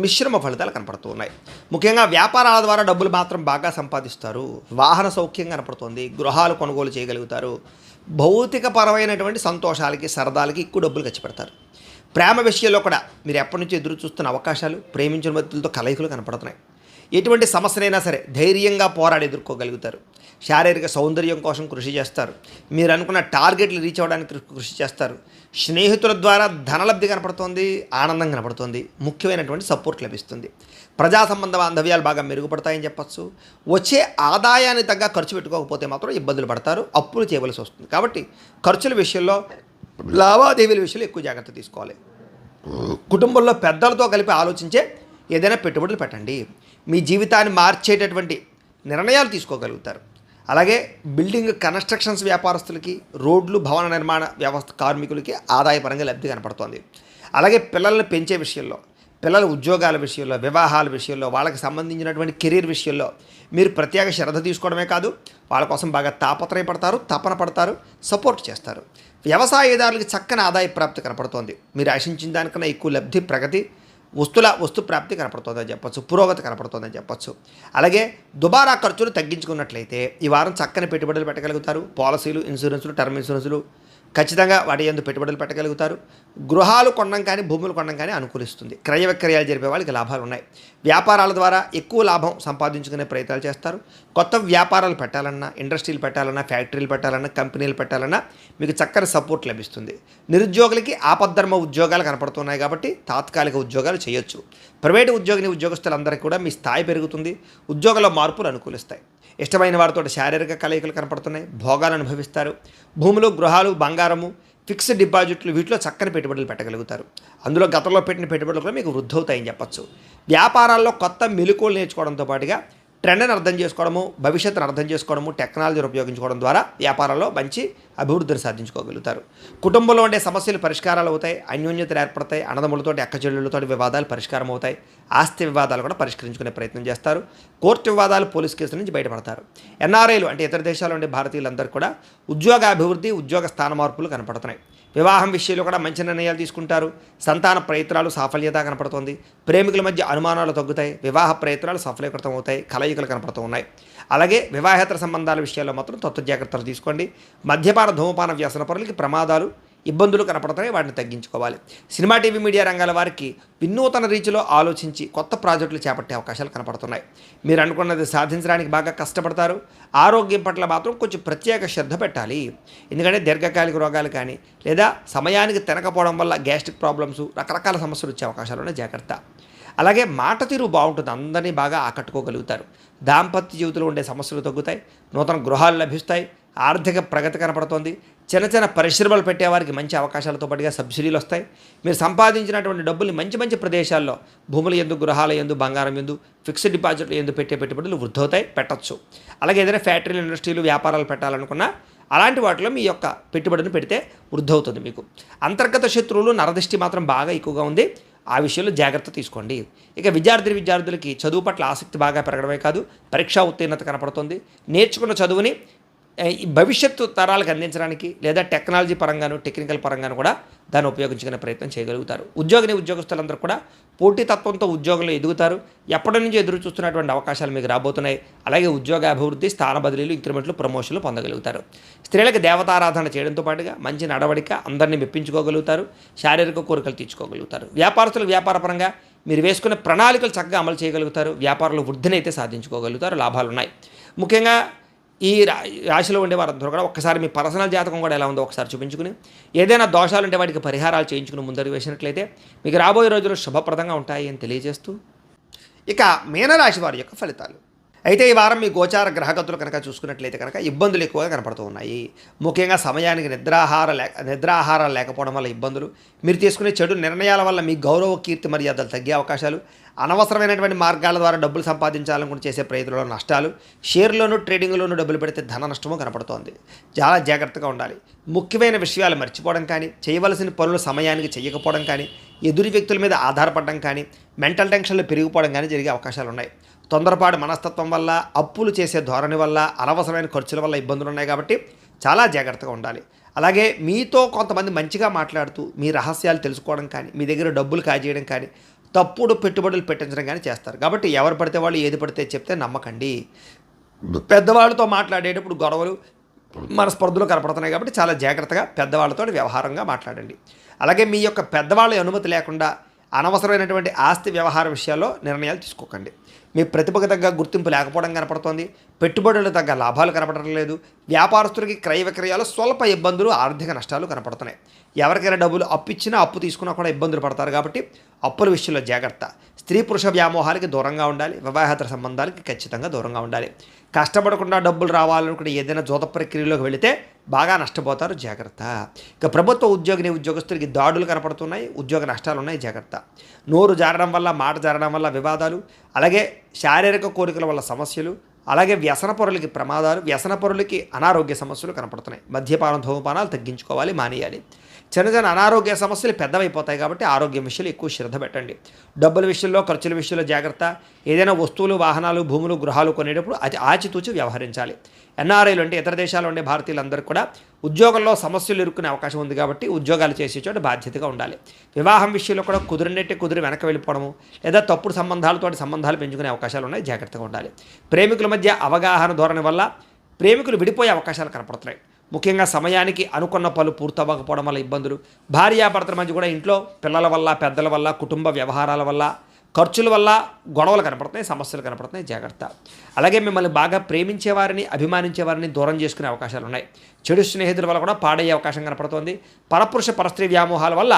మిశ్రమ ఫలితాలు కనపడుతూ ఉన్నాయి. ముఖ్యంగా వ్యాపారాల ద్వారా డబ్బులు మాత్రం బాగా సంపాదిస్తారు. వాహన సౌఖ్యం కనపడుతుంది. గృహాలు కొనుగోలు చేయగలుగుతారు. భౌతికపరమైనటువంటి సంతోషాలకి, సరదాలకి ఎక్కువ డబ్బులు ఖర్చు పెడతారు. ప్రేమ విషయంలో కూడా మీరు ఎప్పటి నుంచి ఎదురు చూస్తున్న అవకాశాలు, ప్రేమించిన వ్యక్తులతో కలయికలు కనపడుతున్నాయి. ఎటువంటి సమస్యనైనా సరే ధైర్యంగా పోరాడి ఎదుర్కోగలుగుతారు. శారీరక సౌందర్యం కోసం కృషి చేస్తారు. మీరు అనుకున్న టార్గెట్లు రీచ్ అవ్వడానికి కృషి చేస్తారు. స్నేహితుల ద్వారా ధనలబ్ధి కనపడుతోంది, ఆనందం కనపడుతోంది. ముఖ్యమైనటువంటి సపోర్ట్ లభిస్తుంది. ప్రజా సంబంధ బాంధవ్యాలు బాగా మెరుగుపడతాయని చెప్పచ్చు. వచ్చే ఆదాయాన్ని తగ్గ ఖర్చు పెట్టుకోకపోతే మాత్రం ఇబ్బందులు పడతారు, అప్పులు చేయవలసి వస్తుంది. కాబట్టి ఖర్చుల విషయంలో, లావాదేవీల విషయంలో ఎక్కువ జాగ్రత్త తీసుకోవాలి. కుటుంబంలో పెద్దలతో కలిపి ఆలోచించే ఏదైనా పెట్టుబడులు పెట్టండి. మీ జీవితాన్ని మార్చేటటువంటి నిర్ణయాలు తీసుకోగలుగుతారు. అలాగే బిల్డింగ్ కన్స్ట్రక్షన్స్ వ్యాపారస్తులకి, రోడ్లు, భవన నిర్మాణ వ్యవస్థ కార్మికులకి ఆదాయపరంగా లబ్ధి కనపడుతోంది. అలాగే పిల్లల్ని పెంచే విషయంలో, పిల్లల ఉద్యోగాల విషయంలో, వివాహాల విషయంలో, వాళ్ళకి సంబంధించినటువంటి కెరీర్ విషయంలో మీరు ప్రత్యేక శ్రద్ధ తీసుకోవడమే కాదు, వాళ్ళ కోసం బాగా తాపత్రయపడతారు, తపన పడతారు, సపోర్ట్ చేస్తారు. వ్యవసాయదారులకి చక్కని ఆదాయ ప్రాప్తి కనపడుతోంది. మీరు ఆశించిన దానికన్నా ఎక్కువ లబ్ధి, ప్రగతి, వస్తు ప్రాప్తి కనపడుతుందని చెప్పచ్చు. పురోగతి కనపడుతుందని చెప్పచ్చు. అలాగే దుబారా ఖర్చులు తగ్గించుకున్నట్లయితే ఈ వారం చక్కని పెట్టుబడులు పెట్టగలుగుతారు. పాలసీలు, ఇన్సూరెన్సులు, టర్మ్ ఇన్సూరెన్సులు ఖచ్చితంగా వాటి యందు పెట్టుబడులు పెట్టగలుగుతారు. గృహాలు కొనడం కానీ, భూములు కొనడం కానీ అనుకూలిస్తుంది. క్రయ విక్రయాలు జరిపే వాళ్ళకి లాభాలు ఉన్నాయి. వ్యాపారాల ద్వారా ఎక్కువ లాభం సంపాదించుకునే ప్రయత్నాలు చేస్తారు. కొత్త వ్యాపారాలు పెట్టాలన్నా, ఇండస్ట్రీలు పెట్టాలన్నా, ఫ్యాక్టరీలు పెట్టాలన్నా, కంపెనీలు పెట్టాలన్నా మీకు చక్కని సపోర్ట్ లభిస్తుంది. నిరుద్యోగులకి ఆపద్ధర్మ ఉద్యోగాలు కనపడుతున్నాయి కాబట్టి తాత్కాలిక ఉద్యోగాలు చేయొచ్చు. ప్రైవేటు ఉద్యోగస్తులందరికీ కూడా మీ స్థాయి పెరుగుతుంది. ఉద్యోగంలో మార్పులు అనుకూలిస్తాయి. ఇష్టమైన వారితో శారీరక కలయికలు కనపడుతున్నాయి. భోగాలు అనుభవిస్తారు. భూములు, గృహాలు, బంగారము, ఫిక్స్డ్ డిపాజిట్లు వీటిలో చక్కని పెట్టుబడులు పెట్టగలుగుతారు. అందులో గతంలో పెట్టిన పెట్టుబడులు కూడా మీకు వృద్ధి అవుతాయని చెప్పచ్చు. వ్యాపారాల్లో కొత్త మెలకువలు నేర్చుకోవడంతో పాటుగా ట్రెండ్ని అర్థం చేసుకోవడము, భవిష్యత్తును అర్థం చేసుకోవడము, టెక్నాలజీని ఉపయోగించుకోవడం ద్వారా వ్యాపారంలో మంచి అభివృద్ధిని సాధించుకోగలుగుతారు. కుటుంబంలో ఉండే సమస్యలు పరిష్కారాలు అవుతాయి. అన్యోన్యతలు ఏర్పడతాయి. అన్నదమ్ములతోటి, అక్కచెల్లెళ్ళతోటి వివాదాలు పరిష్కారం అవుతాయి. ఆస్తి వివాదాలు కూడా పరిష్కరించుకునే ప్రయత్నం చేస్తారు. కోర్టు వివాదాలు, పోలీస్ కేసుల నుంచి బయటపడతారు. ఎన్ఆర్ఐలు అంటే ఇతర దేశాల్లో ఉండే భారతీయులందరూ కూడా ఉద్యోగ అభివృద్ధి, ఉద్యోగ స్థాన మార్పులు కనపడుతున్నాయి. వివాహం విషయంలో కూడా మంచి నిర్ణయాలు తీసుకుంటారు. సంతాన ప్రయత్నాలు సాఫల్యత కనపడుతుంది. ప్రేమికుల మధ్య అనుమానాలు తగ్గుతాయి. వివాహ ప్రయత్నాలు సఫలీకృతం అవుతాయి. కలయికలు కనపడుతూ ఉన్నాయి. అలాగే వివాహేతర సంబంధాల విషయాల్లో మాత్రం తత్వ జాగ్రత్తలు తీసుకోండి. మద్యపాన, ధూమపాన వ్యసన పరులకి ప్రమాదాలు, ఇబ్బందులు కనపడుతున్నాయి. వాటిని తగ్గించుకోవాలి. సినిమా, టీవీ, మీడియా రంగాల వారికి వినూతన రీతిలో ఆలోచించి కొత్త ప్రాజెక్టులు చేపట్టే అవకాశాలు కనపడుతున్నాయి. మీరు అనుకున్నది సాధించడానికి బాగా కష్టపడతారు. ఆరోగ్యం పట్ల మాత్రం కొంచెం ప్రత్యేక శ్రద్ధ పెట్టాలి. ఎందుకంటే దీర్ఘకాలిక రోగాలు కానీ లేదా సమయానికి తినకపోవడం వల్ల గ్యాస్ట్రిక్ ప్రాబ్లమ్స్, రకరకాల సమస్యలు వచ్చే అవకాశాలు ఉన్నాయి. జాగ్రత్త. అలాగే మాట తీరు బాగుంటుంది. అందరినీ బాగా ఆకట్టుకోగలుగుతారు. దాంపత్య జీవితంలో ఉండే సమస్యలు తగ్గుతాయి. నూతన గృహాలు లభిస్తాయి. ఆర్థిక ప్రగతి కనపడుతోంది. చిన్న చిన్న పరిశ్రమలు పెట్టేవారికి మంచి అవకాశాలతో పాటుగా సబ్సిడీలు వస్తాయి. మీరు సంపాదించినటువంటి డబ్బుల్ని మంచి మంచి ప్రదేశాల్లో భూముల యందు, గృహాల యందు, బంగారం యందు, ఫిక్స్డ్ డిపాజిట్లు యందు పెట్టే పెట్టుబడులు వృద్ధవుతాయి. పెట్టచ్చు. అలాగే ఏదైనా ఫ్యాక్టరీలు, ఇండస్ట్రీలు, వ్యాపారాలు పెట్టాలనుకున్నా అలాంటి వాటిలో మీ యొక్క పెట్టుబడిని పెడితే వృద్ధవుతుంది. మీకు అంతర్గత శత్రువులు, నరదృష్టి మాత్రం బాగా ఎక్కువగా ఉంది. ఆ విషయంలో జాగ్రత్త తీసుకోండి. ఇక విద్యార్థులకి చదువు పట్ల ఆసక్తి బాగా పెరగడమే కాదు, పరీక్షా ఉత్తీర్ణత కనపడుతుంది. నేర్చుకున్న చదువుని భవిష్యత్తు తరాలకు అందించడానికి లేదా టెక్నాలజీ పరంగాను, టెక్నికల్ పరంగాను కూడా దాన్ని ఉపయోగించుకునే ప్రయత్నం చేయగలుగుతారు. ఉద్యోగస్తులందరూ కూడా పోటీతత్వంతో ఉద్యోగంలో ఎదుగుతారు. ఎప్పటి నుంచి ఎదురు చూస్తున్నటువంటి అవకాశాలు మీకు రాబోతున్నాయి. అలాగే ఉద్యోగ అభివృద్ధి, స్థాన బదిలీలు, ఇంక్రిమెంట్లు, ప్రమోషన్లు పొందగలుగుతారు. స్త్రీలకు దేవతారాధన చేయడంతో పాటుగా మంచి నడవడిక, అందరినీ మెప్పించుకోగలుగుతారు. శారీరక కోరికలు తీర్చుకోగలుగుతారు. వ్యాపారస్తులకు వ్యాపారపరంగా మీరు వేసుకునే ప్రణాళికలు చక్కగా అమలు చేయగలుగుతారు. వ్యాపారంలో వృద్ధిని అయితే సాధించుకోగలుగుతారు. లాభాలు ఉన్నాయి. ముఖ్యంగా ఈ రాశిలో ఉండే వారందరూ కూడా ఒక్కసారి మీ పర్సనల్ జాతకం కూడా ఎలా ఉందో ఒకసారి చూపించుకుని, ఏదైనా దోషాలు ఉంటే వాటికి పరిహారాలు చేయించుకుని ముందరికి వేసినట్లయితే మీకు రాబోయే రోజులు శుభప్రదంగా ఉంటాయి అని తెలియజేస్తూ, ఇక మీనరాశి వారి యొక్క ఫలితాలు. అయితే ఈ వారం మీ గోచార గ్రహగతులు కనుక చూసుకున్నట్లయితే కనుక ఇబ్బందులు ఎక్కువగా కనపడుతూ ఉన్నాయి. ముఖ్యంగా సమయానికి నిద్రాహారాలు లేకపోవడం వల్ల ఇబ్బందులు, మీరు తీసుకునే చెడు నిర్ణయాల వల్ల మీ గౌరవ, కీర్తి, మర్యాదలు తగ్గే అవకాశాలు, అనవసరమైనటువంటి మార్గాల ద్వారా డబ్బులు సంపాదించాలనుకుని చేసే ప్రయత్నంలో నష్టాలు, షేర్లోనూ, ట్రేడింగ్లోనూ డబ్బులు పెడితే ధన నష్టము కనపడుతోంది. చాలా జాగ్రత్తగా ఉండాలి. ముఖ్యమైన విషయాలు మర్చిపోవడం కానీ, చేయవలసిన పనులు సమయానికి చేయకపోవడం కానీ, ఎదురు వ్యక్తుల మీద ఆధారపడడం కానీ, మెంటల్ టెన్షన్లు పెరిగిపోవడం కానీ జరిగే అవకాశాలు ఉన్నాయి. తొందరపాటు మనస్తత్వం వల్ల, అప్పులు చేసే ధోరణి వల్ల, అనవసరమైన ఖర్చుల వల్ల ఇబ్బందులు ఉన్నాయి. కాబట్టి చాలా జాగ్రత్తగా ఉండాలి. అలాగే మీతో కొంతమంది మంచిగా మాట్లాడుతూ మీ రహస్యాలు తెలుసుకోవడం కానీ, మీ దగ్గర డబ్బులు కాజేయడం కానీ, తప్పుడు పెట్టుబడులు పెట్టించడం కానీ చేస్తారు. కాబట్టి ఎవరు పడితే వాళ్ళు ఏది పడితే చెప్తే నమ్మకండి. పెద్దవాళ్ళతో మాట్లాడేటప్పుడు గొడవలు, మనస్పర్ధలు కనపడుతున్నాయి. కాబట్టి చాలా జాగ్రత్తగా పెద్దవాళ్ళతో వ్యవహారంగా మాట్లాడండి. అలాగే మీ యొక్క పెద్దవాళ్ళ అనుమతి లేకుండా అనవసరమైనటువంటి ఆస్తి వ్యవహార విషయాల్లో నిర్ణయాలు తీసుకోకండి. మీ ప్రతిభకు తగ్గ గుర్తింపు లేకపోవడం కనపడుతోంది. పెట్టుబడులకు తగ్గ లాభాలు కనపడటం లేదు. వ్యాపారస్తులకి క్రయ విక్రయాలు స్వల్ప ఇబ్బందులు, ఆర్థిక నష్టాలు కనపడుతున్నాయి. ఎవరికైనా డబ్బులు అప్పిచ్చినా, అప్పు తీసుకున్నా కూడా ఇబ్బందులు పడతారు. కాబట్టి అప్పుల విషయంలో జాగ్రత్త. స్త్రీ పురుష వ్యామోహాలకి దూరంగా ఉండాలి. వివాహేతర సంబంధాలకి ఖచ్చితంగా దూరంగా ఉండాలి. కష్టపడకుండా డబ్బులు రావాలనుకుంటే ఏదైనా జోత ప్రక్రియలోకి వెళితే బాగా నష్టపోతారు. జాగ్రత్త. ఇక ప్రభుత్వ ఉద్యోగస్తులకి దాడులు కనపడుతున్నాయి. ఉద్యోగ నష్టాలు ఉన్నాయి. జాగ్రత్త. నోరు జారడం వల్ల, మాట జారడం వల్ల వివాదాలు, అలాగే శారీరక కోరికల వల్ల సమస్యలు, అలాగే వ్యసనపరులకి ప్రమాదాలు, వ్యసనపరులకి అనారోగ్య సమస్యలు కనపడుతున్నాయి. మద్యపానం, ధూమపానాలు తగ్గించుకోవాలి, మానేయాలి. చిన్న చిన్న అనారోగ్య సమస్యలు పెద్దవైపోతాయి. కాబట్టి ఆరోగ్యం విషయంలో ఎక్కువ శ్రద్ధ పెట్టండి. డబ్బుల విషయంలో, ఖర్చుల విషయంలో జాగ్రత్త. ఏదైనా వస్తువులు, వాహనాలు, భూములు, గృహాలు కొనేటప్పుడు ఆచితూచి వ్యవహరించాలి. ఎన్ఆర్ఐలు అంటే ఇతర దేశాల్లో ఉండే భారతీయులందరూ కూడా ఉద్యోగంలో సమస్యలు ఎదుర్కొనే అవకాశం ఉంది. కాబట్టి ఉద్యోగాలు చేసే చోట బాధ్యతగా ఉండాలి. వివాహం విషయంలో కూడా కుదిరి వెనక వెళ్ళిపోవడము లేదా తప్పుడు సంబంధాలు పెంచుకునే అవకాశాలు ఉన్నాయి. జాగ్రత్తగా ఉండాలి. ప్రేమికుల మధ్య అవగాహన ధోరణి వల్ల ప్రేమికులు విడిపోయే అవకాశాలు కనపడుతున్నాయి. ముఖ్యంగా సమయానికి అనుకున్న పనులు పూర్తవ్వకపోవడం వల్ల ఇబ్బందులు, భార్యాభర్తల మధ్య కూడా ఇంట్లో పిల్లల వల్ల, పెద్దల వల్ల, కుటుంబ వ్యవహారాల వల్ల, ఖర్చుల వల్ల గొడవలు కనపడుతున్నాయి, సమస్యలు కనపడుతున్నాయి. జాగ్రత్త. అలాగే మిమ్మల్ని బాగా ప్రేమించేవారిని, అభిమానించేవారిని దూరం చేసుకునే అవకాశాలు ఉన్నాయి. చెడు స్నేహితుల వల్ల కూడా పాడయ్యే అవకాశం కనపడుతోంది. పరపురుష పరస్త్రీ వ్యామోహాల వల్ల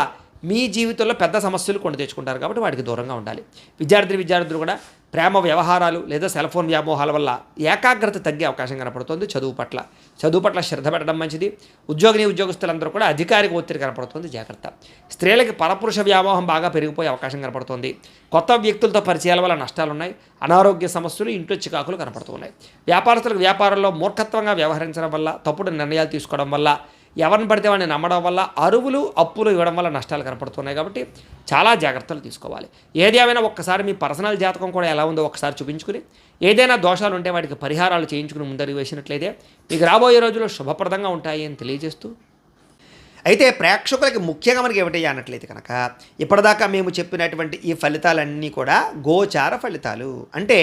మీ జీవితంలో పెద్ద సమస్యలు కొని తెచ్చుకుంటారు కాబట్టి వాటికి దూరంగా ఉండాలి. విద్యార్థులు కూడా ప్రేమ వ్యవహారాలు లేదా సెల్ ఫోన్ వ్యామోహాల వల్ల ఏకాగ్రత తగ్గే అవకాశం కనపడుతుంది. చదువు పట్ల శ్రద్ధ పెట్టడం మంచిది. ఉద్యోగస్తులందరూ కూడా అధికారిక ఒత్తిడి కనపడుతుంది, జాగ్రత్త. స్త్రీలకి పరపురుష వ్యామోహం బాగా పెరిగిపోయే అవకాశం కనపడుతుంది. కొత్త వ్యక్తులతో పరిచయాల వల్ల నష్టాలున్నాయి. అనారోగ్య సమస్యలు, ఇంట్లో చికాకులు కనపడుతున్నాయి. వ్యాపారస్తులకు వ్యాపారంలో మూర్ఖత్వంగా వ్యవహరించడం వల్ల, తప్పుడు నిర్ణయాలు తీసుకోవడం వల్ల, ఎవరిని పడితే వాడిని నమ్మడం వల్ల, అప్పులు ఇవ్వడం వల్ల నష్టాలు కనపడుతున్నాయి. కాబట్టి చాలా జాగ్రత్తలు తీసుకోవాలి. ఏది ఏమైనా ఒక్కసారి మీ పర్సనల్ జాతకం కూడా ఎలా ఉందో ఒకసారి చూపించుకుని, ఏదైనా దోషాలు ఉంటే వాటికి పరిహారాలు చేయించుకుని ముందడుగు వేసినట్లయితే మీకు రాబోయే రోజుల్లో శుభప్రదంగా ఉంటాయి అని తెలియజేస్తూ, అయితే ప్రేక్షకులకి ముఖ్యంగా మనకి ఏమిటయ్యా అన్నట్లయితే కనుక, ఇప్పటిదాకా మేము చెప్పినటువంటి ఈ ఫలితాలన్నీ కూడా గోచార ఫలితాలు. అంటే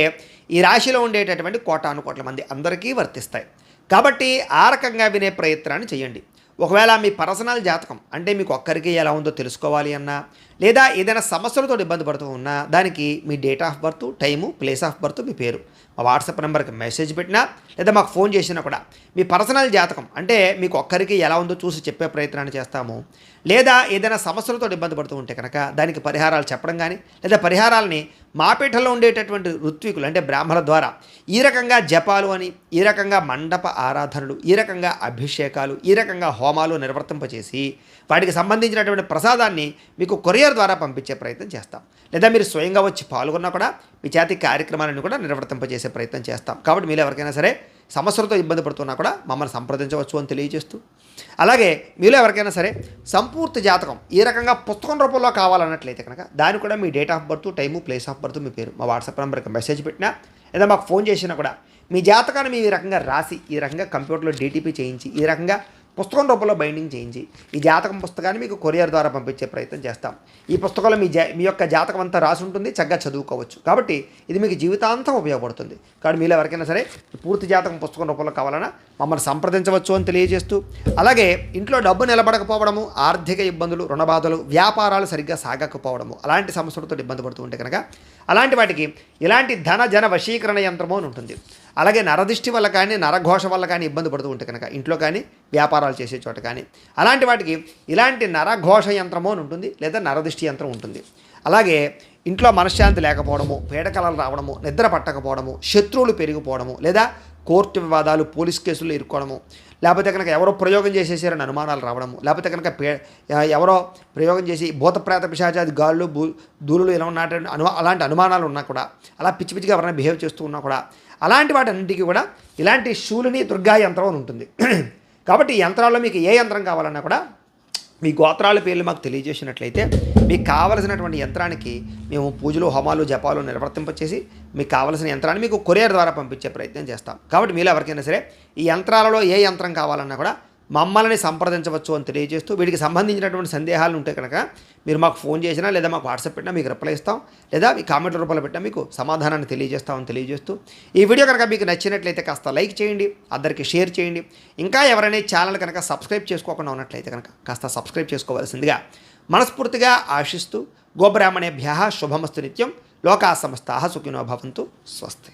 ఈ రాశిలో ఉండేటటువంటి కోటాను కోట్ల మంది అందరికీ వర్తిస్తాయి. కాబట్టి ఆ రకంగా వినే ప్రయత్నాన్ని చేయండి. ఒకవేళ మీ పర్సనల్ జాతకం అంటే మీకు ఒక్కరికి ఎలా ఉందో తెలుసుకోవాలి అన్నా, లేదా ఏదైనా సమస్యలతో ఇబ్బంది పడుతూ ఉన్నా, దానికి మీ date of birth, time, place of birth, మీ పేరు మా వాట్సాప్ నెంబర్కి మెసేజ్ పెట్టినా లేదా మాకు ఫోన్ చేసినా కూడా మీ పర్సనల్ జాతకం అంటే మీకు ఒక్కరికి ఎలా ఉందో చూసి చెప్పే ప్రయత్నాన్ని చేస్తాము. లేదా ఏదైనా సమస్యలతో ఇబ్బంది పడుతూ ఉంటే కనుక దానికి పరిహారాలు చెప్పడం కానీ, లేదా పరిహారాలని మా పీఠంలో ఉండేటటువంటి ఋత్వికులు అంటే బ్రాహ్మణ ద్వారా ఈ రకంగా జపాలు అని, ఈ రకంగా మండప ఆరాధనలు, ఈ రకంగా అభిషేకాలు, ఈ రకంగా హోమాలు నిర్వర్తింపచేసి వాటికి సంబంధించినటువంటి ప్రసాదాన్ని మీకు కొరియర్ ద్వారా పంపించే ప్రయత్నం చేస్తాం. లేదా మీరు స్వయంగా వచ్చి పాల్గొన్నా కూడా మీ చేతి కార్యక్రమాలను కూడా నిర్వర్తింపజేసే ప్రయత్నం చేస్తాం. కాబట్టి మీరు ఎవరికైనా సరే సమస్యలతో ఇబ్బంది పడుతున్నా కూడా మమ్మల్ని సంప్రదించవచ్చు అని తెలియజేస్తూ, అలాగే మీలో ఎవరికైనా సరే సంపూర్తి జాతకం ఈ రకంగా పుస్తకం రూపంలో కావాలన్నట్లయితే కనుక దానికి కూడా మీ date of birth, time, place of birth, మీ పేరు మా వాట్సాప్ నెంబర్కి మెసేజ్ పెట్టినా లేదా మాకు ఫోన్ చేసినా కూడా మీ జాతకాన్ని మేము ఈ రకంగా రాసి, ఈ రకంగా కంప్యూటర్లో డీటీపీ చేయించి, ఈ రకంగా పుస్తకం రూపంలో బైండింగ్ చేయించి ఈ జాతకం పుస్తకాన్ని మీకు కొరియర్ ద్వారా పంపించే ప్రయత్నం చేస్తాం. ఈ పుస్తకంలో మీ యొక్క జాతకం అంతా రాసి ఉంటుంది, చక్కగా చదువుకోవచ్చు. కాబట్టి ఇది మీకు జీవితాంతం ఉపయోగపడుతుంది. కాబట్టి మీలో ఎవరికైనా సరే పూర్తి జాతకం పుస్తకం రూపంలో కావాలన్నా మమ్మల్ని సంప్రదించవచ్చు అని తెలియజేస్తూ, అలాగే ఇంట్లో డబ్బు నిలబడకపోవడము, ఆర్థిక ఇబ్బందులు, రుణబాధలు, వ్యాపారాలు సరిగ్గా సాగకపోవడము, అలాంటి సమస్యలతో ఇబ్బంది పడుతూ ఉంటే కనుక అలాంటి వాటికి ఇలాంటి జన వశీకరణ యంత్రము అని ఉంటుంది. అలాగే నరదిష్టి వల్ల కానీ, నరఘోష వల్ల కానీ ఇబ్బంది పడుతూ ఉంటే కనుక ఇంట్లో కానీ, వ్యాపారాలు చేసే చోట కానీ అలాంటి వాటికి ఇలాంటి నరఘోష యంత్రము అని ఉంటుంది, లేదా నరదిష్టి యంత్రం ఉంటుంది. అలాగే ఇంట్లో మనశ్శాంతి లేకపోవడము, పీడకలలు రావడము, నిద్ర పట్టకపోవడము, శత్రువులు పెరిగిపోవడము, లేదా కోర్టు వివాదాలు, పోలీస్ కేసులు ఇరుక్కోవడము, లేకపోతే కనుక ఎవరో ప్రయోగం చేసేసారని అనుమానాలు రావడము, లేకపోతే కనుక ఎవరో ప్రయోగం చేసి భూతప్రేత పిశాచాది గాళ్ళు దూరులు ఇలా ఉన్నటువంటి అలాంటి అనుమానాలు ఉన్నా కూడా, అలా పిచ్చిగా ఎవరైనా బిహేవ్ చేస్తూ ఉన్నా కూడా అలాంటి వాటన్నింటికి కూడా ఇలాంటి శూలిని దుర్గా యంత్రం అని ఉంటుంది. కాబట్టి ఈ యంత్రాల్లో మీకు ఏ యంత్రం కావాలన్నా కూడా మీ గోత్రాల పేర్లు మాకు తెలియజేసినట్లయితే మీకు కావలసినటువంటి యంత్రానికి మేము పూజలు, హోమాలు, జపాలు నిర్వర్తింపచేసి మీకు కావలసిన యంత్రాన్ని మీకు కొరియర్ ద్వారా పంపించే ప్రయత్నం చేస్తాం. కాబట్టి మీలో ఎవరికైనా సరే ఈ యంత్రాలలో ఏ యంత్రం కావాలన్నా కూడా మమ్మల్ని సంప్రదించవచ్చు అని తెలియజేస్తూ, వీటికి సంబంధించినటువంటి సందేహాలు ఉంటే కనుక మీరు మాకు ఫోన్ చేసినా లేదా మాకు వాట్సాప్ పెట్టినా మీకు రిప్లై ఇస్తాం, లేదా మీ కామెంట్ల రూపంలో పెట్టినా మీకు సమాధానాన్ని తెలియజేస్తామని తెలియజేస్తూ, ఈ వీడియో కనుక మీకు నచ్చినట్లయితే కాస్త లైక్ చేయండి, అందరికీ షేర్ చేయండి. ఇంకా ఎవరైనా ఛానల్ కనుక సబ్స్క్రైబ్ చేసుకోకుండా ఉన్నట్లయితే కనుక కాస్త సబ్స్క్రైబ్ చేసుకోవాల్సిందిగా మనస్ఫూర్తిగా ఆశిస్తూ, గోబ్రాహ్మణేభ్యః శుభమస్తు నిత్యం, లోకా సమస్తాః సుఖినో భవంతు, స్వస్తి.